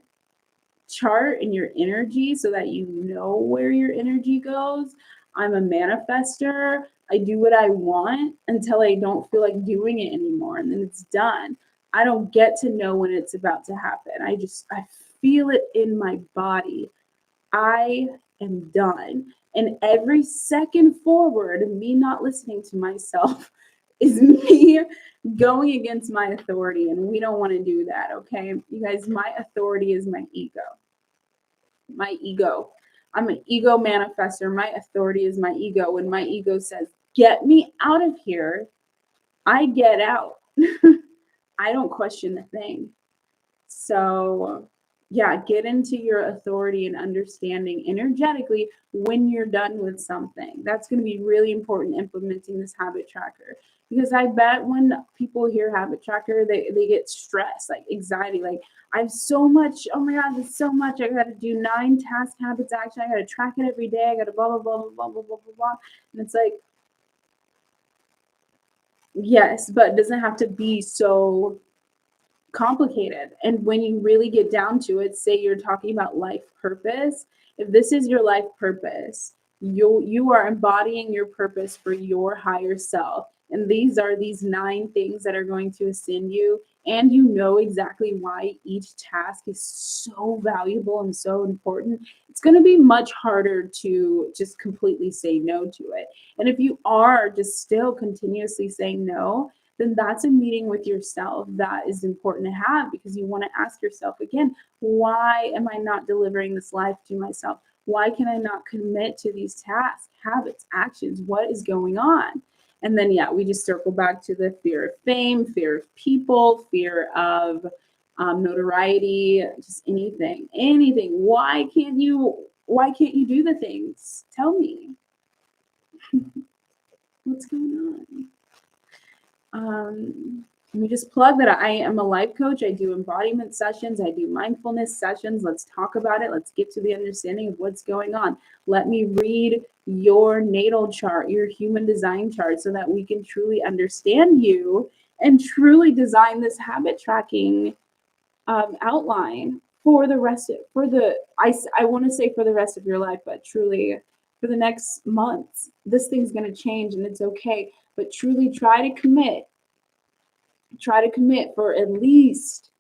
A: chart and your energy so that you know where your energy goes. I'm a manifester. I do what I want until I don't feel like doing it anymore, and then it's done. I don't get to know when it's about to happen. I feel it in my body. I am done. And every second forward, me not listening to myself is me going against my authority. And we don't want to do that, okay? You guys, my authority is my ego. My ego. I'm an ego manifester. My authority is my ego. When my ego says, get me out of here, I get out. I don't question a thing. So, yeah, get into your authority and understanding energetically when you're done with something. That's going to be really important implementing this habit tracker. Because I bet when people hear habit tracker, they get stressed, like anxiety, like I have so much, oh my God, there's so much. I got to do 9 task habits action. I got to track it every day. I got to blah, blah, blah, blah, blah, blah, blah, blah, blah. And it's like, yes, but it doesn't have to be so complicated. And when you really get down to it, say you're talking about life purpose, if this is your life purpose, you are embodying your purpose for your higher self. And these are these 9 things that are going to ascend you. And you know exactly why each task is so valuable and so important. It's going to be much harder to just completely say no to it. And if you are just still continuously saying no, then that's a meeting with yourself that is important to have, because you want to ask yourself again, why am I not delivering this life to myself? Why can I not commit to these tasks, habits, actions? What is going on? And then, yeah, we just circle back to the fear of fame, fear of people, fear of notoriety, just anything. Why can't you do the things? Tell me. What's going on? Let me just plug that I am a life coach. I do embodiment sessions. I do mindfulness sessions. Let's talk about it. Let's get to the understanding of what's going on. Let me read your natal chart, your human design chart, so that we can truly understand you and truly design this habit tracking outline for the rest of, I want to say for the rest of your life, but truly for the next months. This thing's going to change and it's okay, but truly try to commit for at least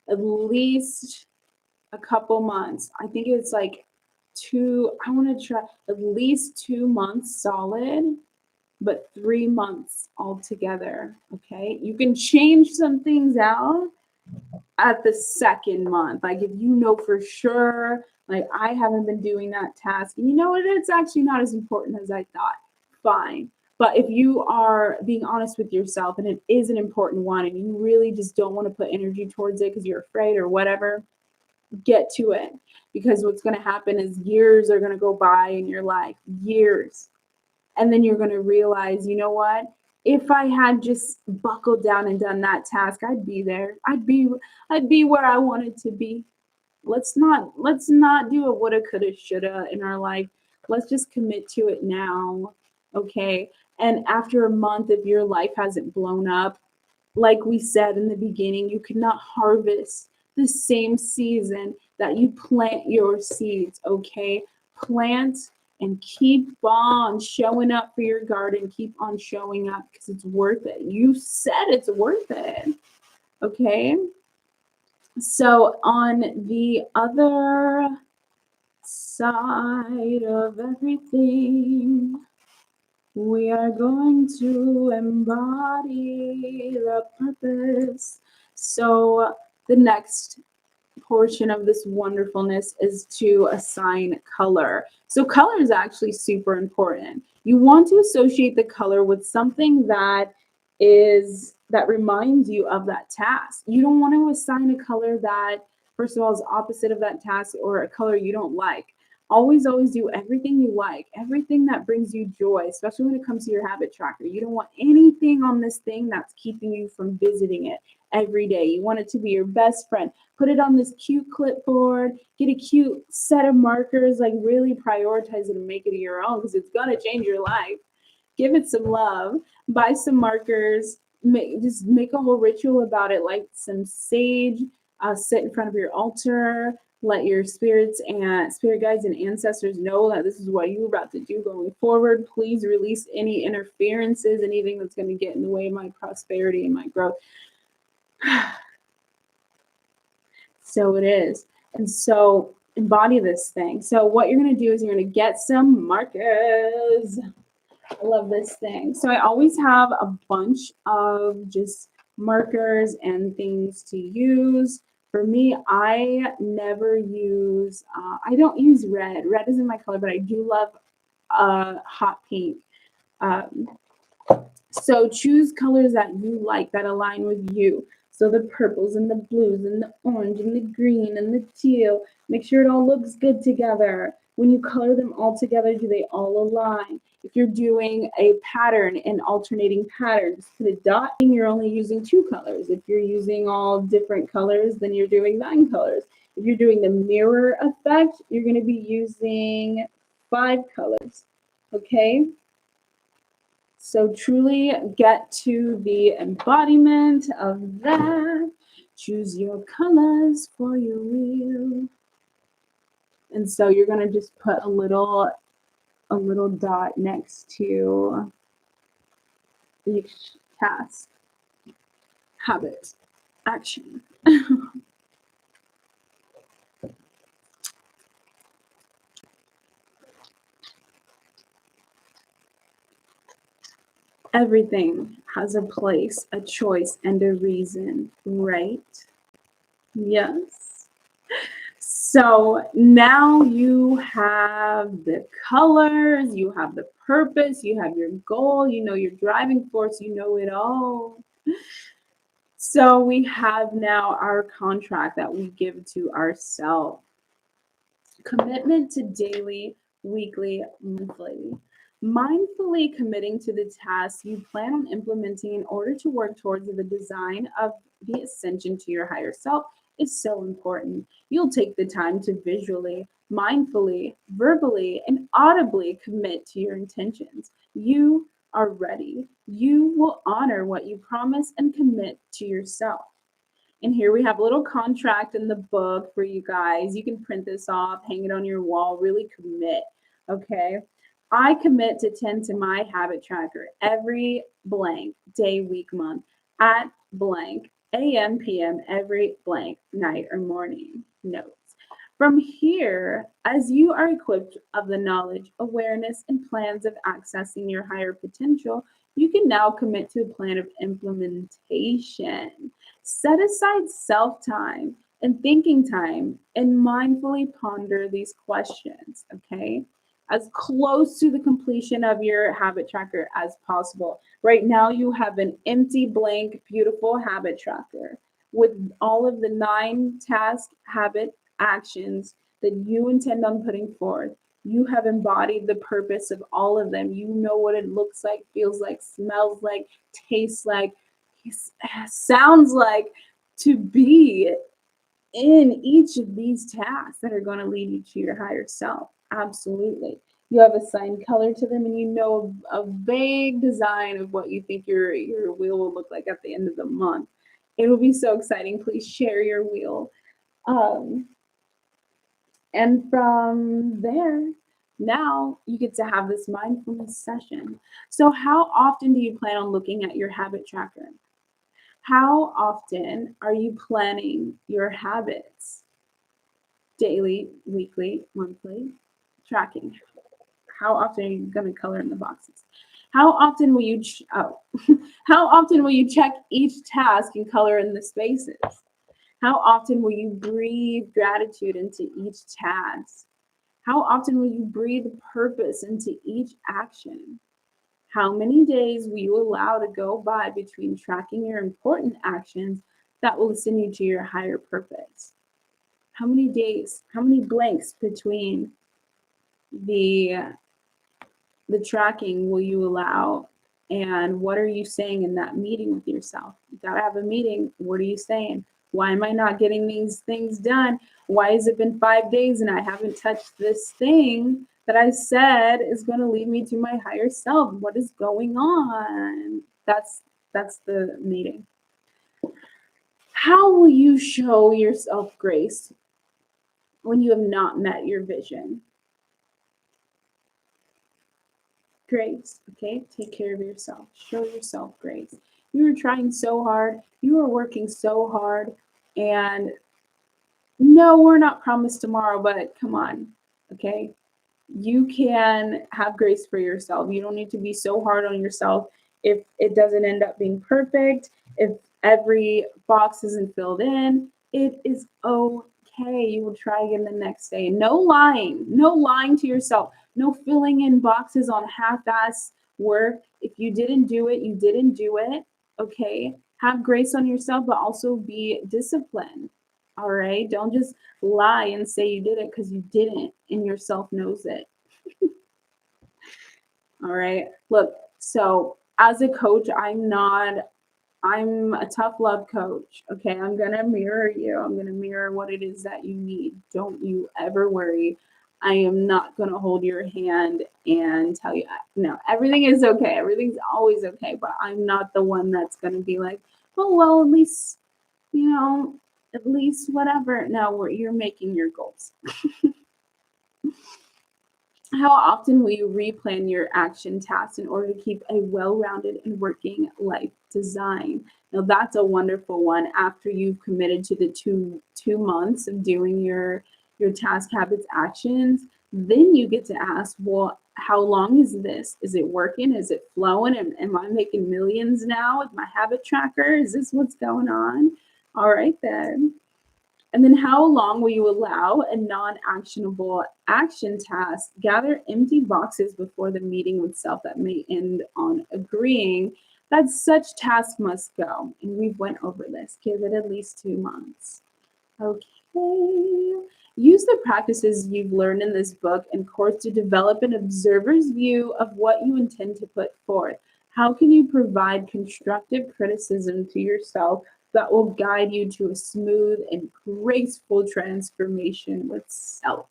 A: a couple months. I think it's like I want to try at least 2 months solid, but 3 months altogether. Okay. You can change some things out at the second month. Like if you know for sure, like I haven't been doing that task, and you know what, it's actually not as important as I thought. Fine. But if you are being honest with yourself and it is an important one and you really just don't want to put energy towards it because you're afraid or whatever, get to it. Because what's going to happen is years are going to go by in your life, years. And then you're going to realize, you know what? If I had just buckled down and done that task, I'd be there. I'd be where I wanted to be. Let's not do a woulda, coulda, shoulda in our life. Let's just commit to it now. Okay. And after a month, if your life hasn't blown up, like we said in the beginning, you cannot harvest the same season that you plant your seeds. Okay. Plant and keep on showing up for your garden. Keep on showing up because it's worth it. You said it's worth it. Okay. So on the other side of everything, we are going to embody the purpose. So the next portion of this wonderfulness is to assign color. So color is actually super important. You want to associate the color with something that reminds you of that task. You don't want to assign a color that, first of all, is opposite of that task, or a color you don't like. Always do everything you like, everything that brings you joy, especially when it comes to your habit tracker. You don't want anything on this thing that's keeping you from visiting it every day. You want it to be your best friend. Put it on this cute clipboard, get a cute set of markers, like really prioritize it and make it your own, because it's going to change your life. Give it some love, buy some markers, just make a whole ritual about it, like some sage, sit in front of your altar, let your spirits and spirit guides and ancestors know that this is what you're about to do going forward. Please release any interferences, anything that's going to get in the way of my prosperity and my growth. So it is. And so embody this thing. So what you're going to do is you're going to get some markers. I love this thing. So I always have a bunch of just markers and things to use. For me, I never use, I don't use red. Red isn't my color, but I do love hot pink. So choose colors that you like, that align with you. So the purples and the blues and the orange and the green and the teal. Make sure it all looks good together. When you color them all together, do they all align? If you're doing a pattern, an alternating pattern, just put a dot, and you're only using 2 colors. If you're using all different colors, then you're doing 9 colors. If you're doing the mirror effect, you're going to be using 5 colors. Okay? So truly get to the embodiment of that. Choose your colors for your wheel. And so you're going to just put a little dot next to each task, habit, action. Everything has a place, a choice, and a reason, right? Yes. So now you have the colors, you have the purpose, you have your goal, you know your driving force, you know it all. So we have now our contract that we give to ourselves. Commitment to daily, weekly, monthly. Mindfully committing to the tasks you plan on implementing in order to work towards the design of the ascension to your higher self is so important. You'll take the time to visually, mindfully, verbally, and audibly commit to your intentions. You are ready. You will honor what you promise and commit to yourself. And here we have a little contract in the book for you guys. You can print this off, hang it on your wall, really commit. Okay. I commit to tend to my habit tracker every blank day, week, month at blank AM, PM, every blank night or morning. Notes. From here, as you are equipped of the knowledge, awareness, and plans of accessing your higher potential, you can now commit to a plan of implementation. Set aside self time and thinking time and mindfully ponder these questions, okay? As close to the completion of your habit tracker as possible. Right now, you have an empty, blank, beautiful habit tracker with all of the 9 task habit actions that you intend on putting forth. You have embodied the purpose of all of them. You know what it looks like, feels like, smells like, tastes like, sounds like to be in each of these tasks that are going to lead you to your higher self. Absolutely. You have assigned color to them and you know a vague design of what you think your wheel will look like at the end of the month. It will be so exciting. Please share your wheel. Um, and from there, now you get to have this mindfulness session. So, how often do you plan on looking at your habit tracker? How often are you planning your habits? Daily, weekly, monthly, tracking. How often are you going to color in the boxes? How often will you how often will you check each task and color in the spaces? How often will you breathe gratitude into each task? How often will you breathe purpose into each action? How many days will you allow to go by between tracking your important actions that will send you to your higher purpose? How many days, how many blanks between the the tracking will you allow? And what are you saying in that meeting with yourself? You got to have a meeting. What are you saying? Why am I not getting these things done? Why has it been 5 days and I haven't touched this thing that I said is going to lead me to my higher self? What is going on? That's the meeting. How will you show yourself grace when you have not met your vision? Grace, okay? Take care of yourself. Show yourself grace. You are trying so hard. You are working so hard. And no, we're not promised tomorrow, but come on, okay? You can have grace for yourself. You don't need to be so hard on yourself if it doesn't end up being perfect, if every box isn't filled in. It is okay. You will try again the next day. No lying to yourself, no filling in boxes on half-ass work. If you didn't do it, you didn't do it. Okay. Have grace on yourself, but also be disciplined. All right. Don't just lie and say you did it because you didn't and yourself knows it. All right. Look, so as a coach, I'm a tough love coach. Okay. I'm going to mirror you. I'm going to mirror what it is that you need. Don't you ever worry. I am not going to hold your hand and tell you, no, everything is okay. Everything's always okay. But I'm not the one that's going to be like, oh, well, at least, you know, at least whatever. No, you're making your goals. How often will you replan your action tasks in order to keep a well-rounded and working life design? Now that's a wonderful one. After you've committed to the two months of doing your task habits actions, then you get to ask, well, how long is this? Is it working? Is it flowing? Am I making millions now with my habit tracker? Is this what's going on? All right then. And then how long will you allow a non-actionable action task gather empty boxes before the meeting with self that may end on agreeing that such task must go? And we've went over this. Give it at least 2 months. Okay. Use the practices you've learned in this book and course to develop an observer's view of what you intend to put forth. How can you provide constructive criticism to yourself that will guide you to a smooth and graceful transformation with self?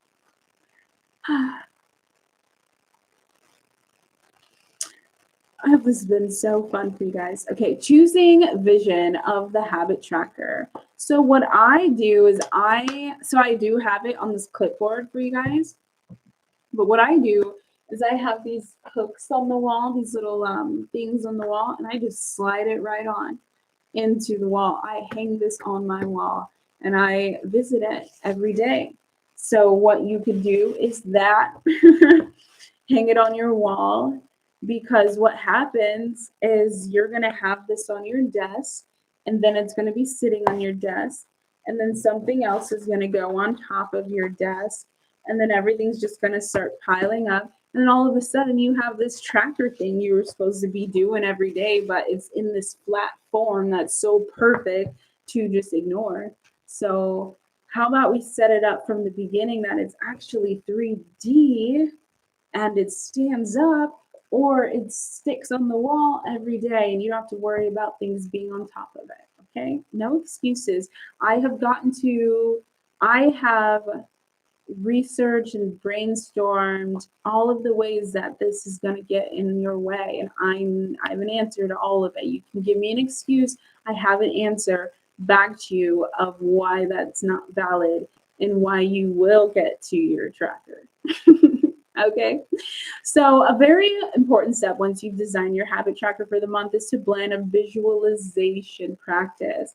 A: I hope this has been so fun for you guys. Okay, choosing vision of the habit tracker. So what I do is I do have it on this clipboard for you guys. But what I do is I have these hooks on the wall, these little things on the wall, and I just slide it right on into the wall. I hang this on my wall and I visit it every day. So what you could do is that hang it on your wall, because what happens is you're going to have this on your desk, and then it's going to be sitting on your desk, and then something else is going to go on top of your desk, and then everything's just going to start piling up. And then all of a sudden you have this tracker thing you were supposed to be doing every day, but it's in this flat form that's so perfect to just ignore. So how about we set it up from the beginning that it's actually 3D and it stands up, or it sticks on the wall every day and you don't have to worry about things being on top of it. Okay? No excuses. I have researched and brainstormed all of the ways that this is going to get in your way, and I have an answer to all of it. You can give me an excuse, I have an answer back to you of why that's not valid and why you will get to your tracker. Okay, so a very important step once you've designed your habit tracker for the month is to plan a visualization practice.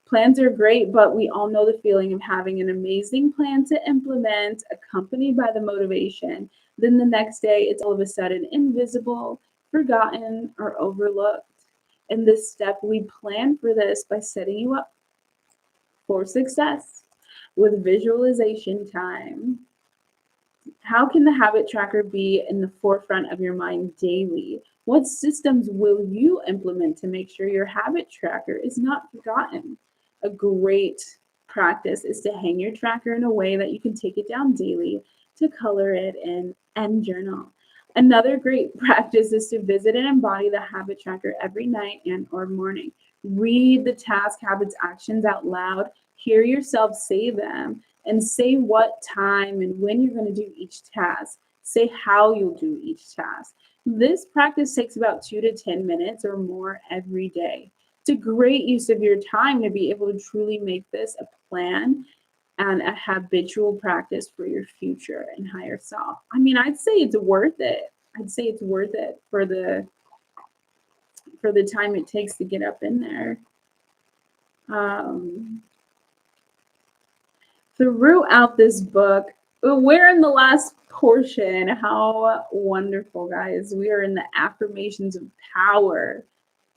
A: Plans are great, but we all know the feeling of having an amazing plan to implement, accompanied by the motivation. Then the next day, it's all of a sudden invisible, forgotten, or overlooked. In this step, we plan for this by setting you up for success with visualization time. How can the habit tracker be in the forefront of your mind daily? What systems will you implement to make sure your habit tracker is not forgotten? A great practice is to hang your tracker in a way that you can take it down daily, to color it in, and journal. Another great practice is to visit and embody the habit tracker every night and or morning. Read the task, habits, actions out loud. Hear yourself say them and say what time and when you're going to do each task. Say how you'll do each task. This practice takes about 2 to 10 minutes or more every day. It's a great use of your time to be able to truly make this a plan and a habitual practice for your future and higher self. I mean, I'd say it's worth it. I'd say it's worth it for the time it takes to get up in there. Throughout this book, we're in the last portion. How wonderful, guys. We are in the affirmations of power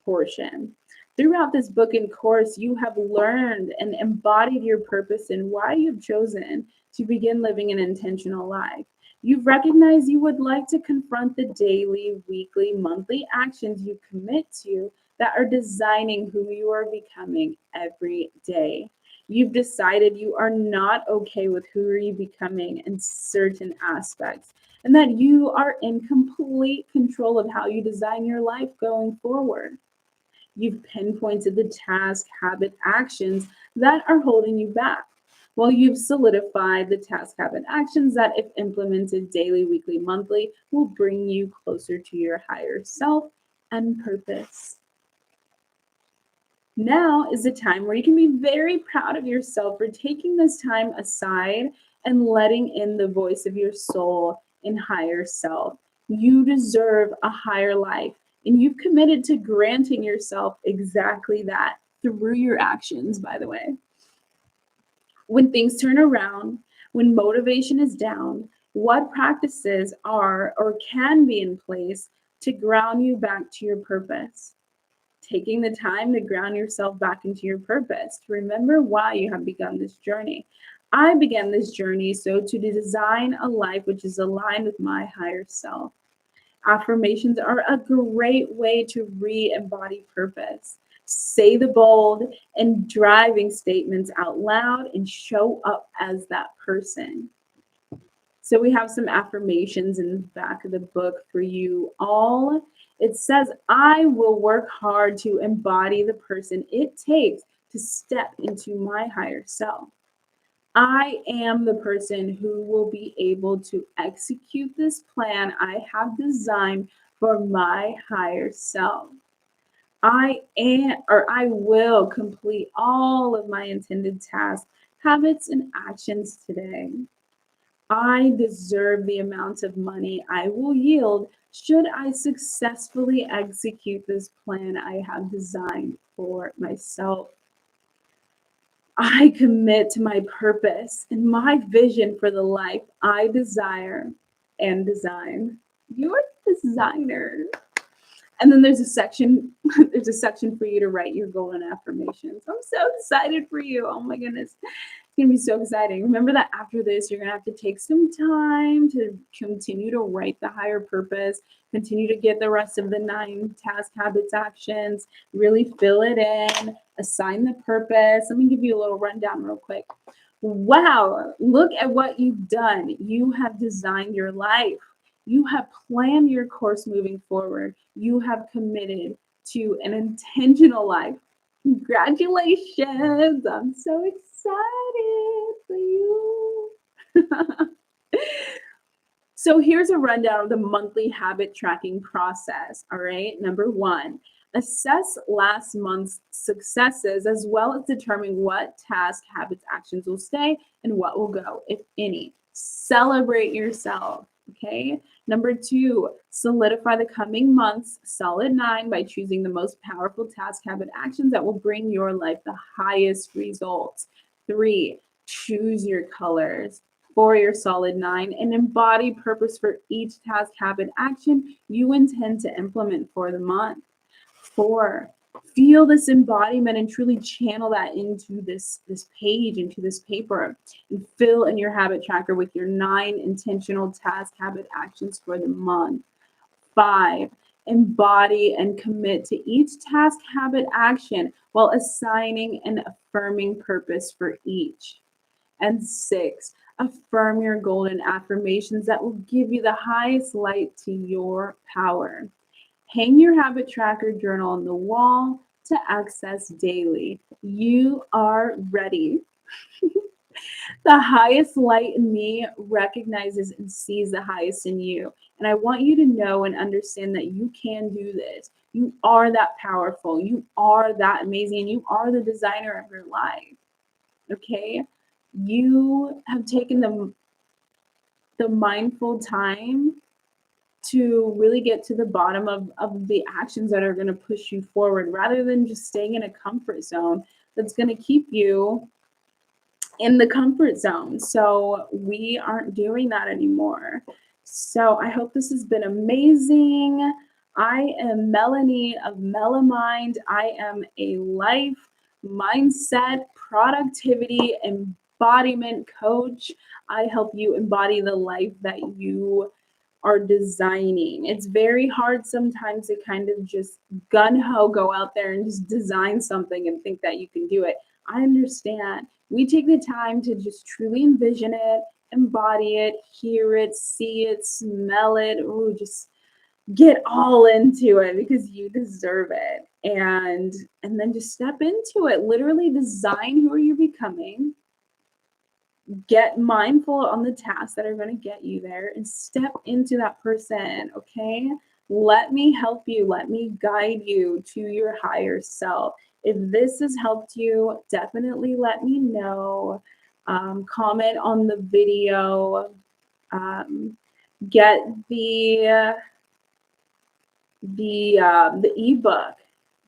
A: portion. Throughout this book and course, you have learned and embodied your purpose and why you've chosen to begin living an intentional life. You've recognized you would like to confront the daily, weekly, monthly actions you commit to that are designing who you are becoming every day. You've decided you are not okay with who are you becoming in certain aspects, and that you are in complete control of how you design your life going forward. You've pinpointed the task, habit, actions that are holding you back. Well, you've solidified the task, habit, actions that, if implemented daily, weekly, monthly, will bring you closer to your higher self and purpose. Now is the time where you can be very proud of yourself for taking this time aside and letting in the voice of your soul and higher self. You deserve a higher life, and you've committed to granting yourself exactly that through your actions, by the way. When things turn around, when motivation is down, what practices are or can be in place to ground you back to your purpose? Taking the time to ground yourself back into your purpose, to remember why you have begun this journey. I began this journey so to design a life which is aligned with my higher self. Affirmations are a great way to re embody purpose. Say the bold and driving statements out loud and show up as that person. So, we have some affirmations in the back of the book for you all. It says, I will work hard to embody the person it takes to step into my higher self. I am the person who will be able to execute this plan I have designed for my higher self. I will complete all of my intended tasks, habits, and actions today. I deserve the amount of money I will yield should I successfully execute this plan I have designed for myself. I commit to my purpose and my vision for the life I desire and design. You're the designer. And then there's a section, there's a section for you to write your goal and affirmations. I'm so excited for you. Oh my goodness. It's gonna be so exciting. Remember that after this, you're gonna have to take some time to continue to write the higher purpose, continue to get the rest of the 9 task habits actions, really fill it in, assign the purpose. Let me give you a little rundown real quick. Wow, look at what you've done. You have designed your life. You have planned your course moving forward. You have committed to an intentional life. Congratulations. I'm so excited for you. So here's a rundown of the monthly habit tracking process. All right. Number 1, assess last month's successes as well as determine what task, habits, actions will stay and what will go, if any. Celebrate yourself. Okay. Number 2, solidify the coming month's solid 9 by choosing the most powerful task, habit, actions that will bring your life the highest results. 3, choose your colors for your solid 9 and embody purpose for each task, habit, action you intend to implement for the month. 4, feel this embodiment and truly channel that into this page, into this paper, and fill in your habit tracker with your 9 intentional task, habit, actions for the month. 5, embody and commit to each task, habit, action while assigning and affirming purpose for each. And 6, affirm your golden affirmations that will give you the highest light to your power. Hang your habit tracker journal on the wall to access daily. You are ready. The highest light in me recognizes and sees the highest in you. And I want you to know and understand that you can do this. You are that powerful. You are that amazing. And you are the designer of your life. Okay? You have taken the mindful time to really get to the bottom of the actions that are going to push you forward rather than just staying in a comfort zone that's going to keep you in the comfort zone. So we aren't doing that anymore. So I hope this has been amazing. I am Melanie of Melamind. I am a life, mindset, productivity, embodiment coach. I help you embody the life that you are designing. It's very hard sometimes to kind of just gun ho go out there and just design something and think that you can do it. I understand. We take the time to just truly envision it, embody it, hear it, see it, smell it. Ooh, just get all into it because you deserve it. And then just step into it. Literally design who are you becoming. Get mindful on the tasks that are going to get you there and step into that person. Okay. Let me help you. Let me guide you to your higher self. If this has helped you, definitely let me know. Comment on the video. get the ebook.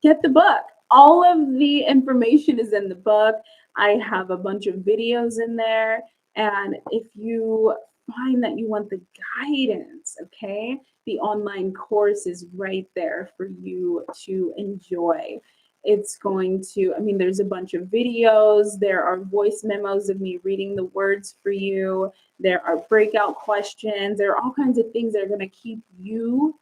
A: Get the book. All of the information is in the book. I have a bunch of videos in there. And if you find that you want the guidance, okay, the online course is right there for you to enjoy. It's going to, I mean, there's a bunch of videos. There are voice memos of me reading the words for you. There are breakout questions. There are all kinds of things that are going to keep you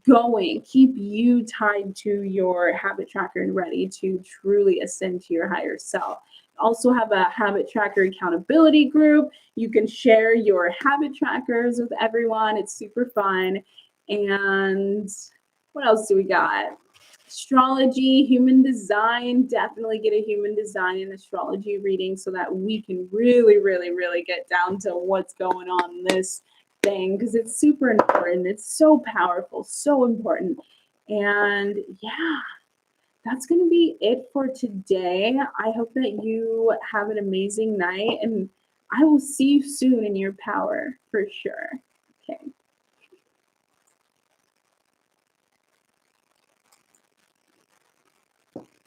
A: going, keep you tied to your habit tracker and ready to truly ascend to your higher self. Also have a habit tracker accountability group. You can share your habit trackers with everyone. It's super fun. And what else do we got? Astrology, human design. Definitely get a human design and astrology reading so that we can really, really, really get down to what's going on in this thing, because it's super important. It's so powerful, so important. And yeah, that's going to be it for today. I hope that you have an amazing night, and I will see you soon in your power for sure.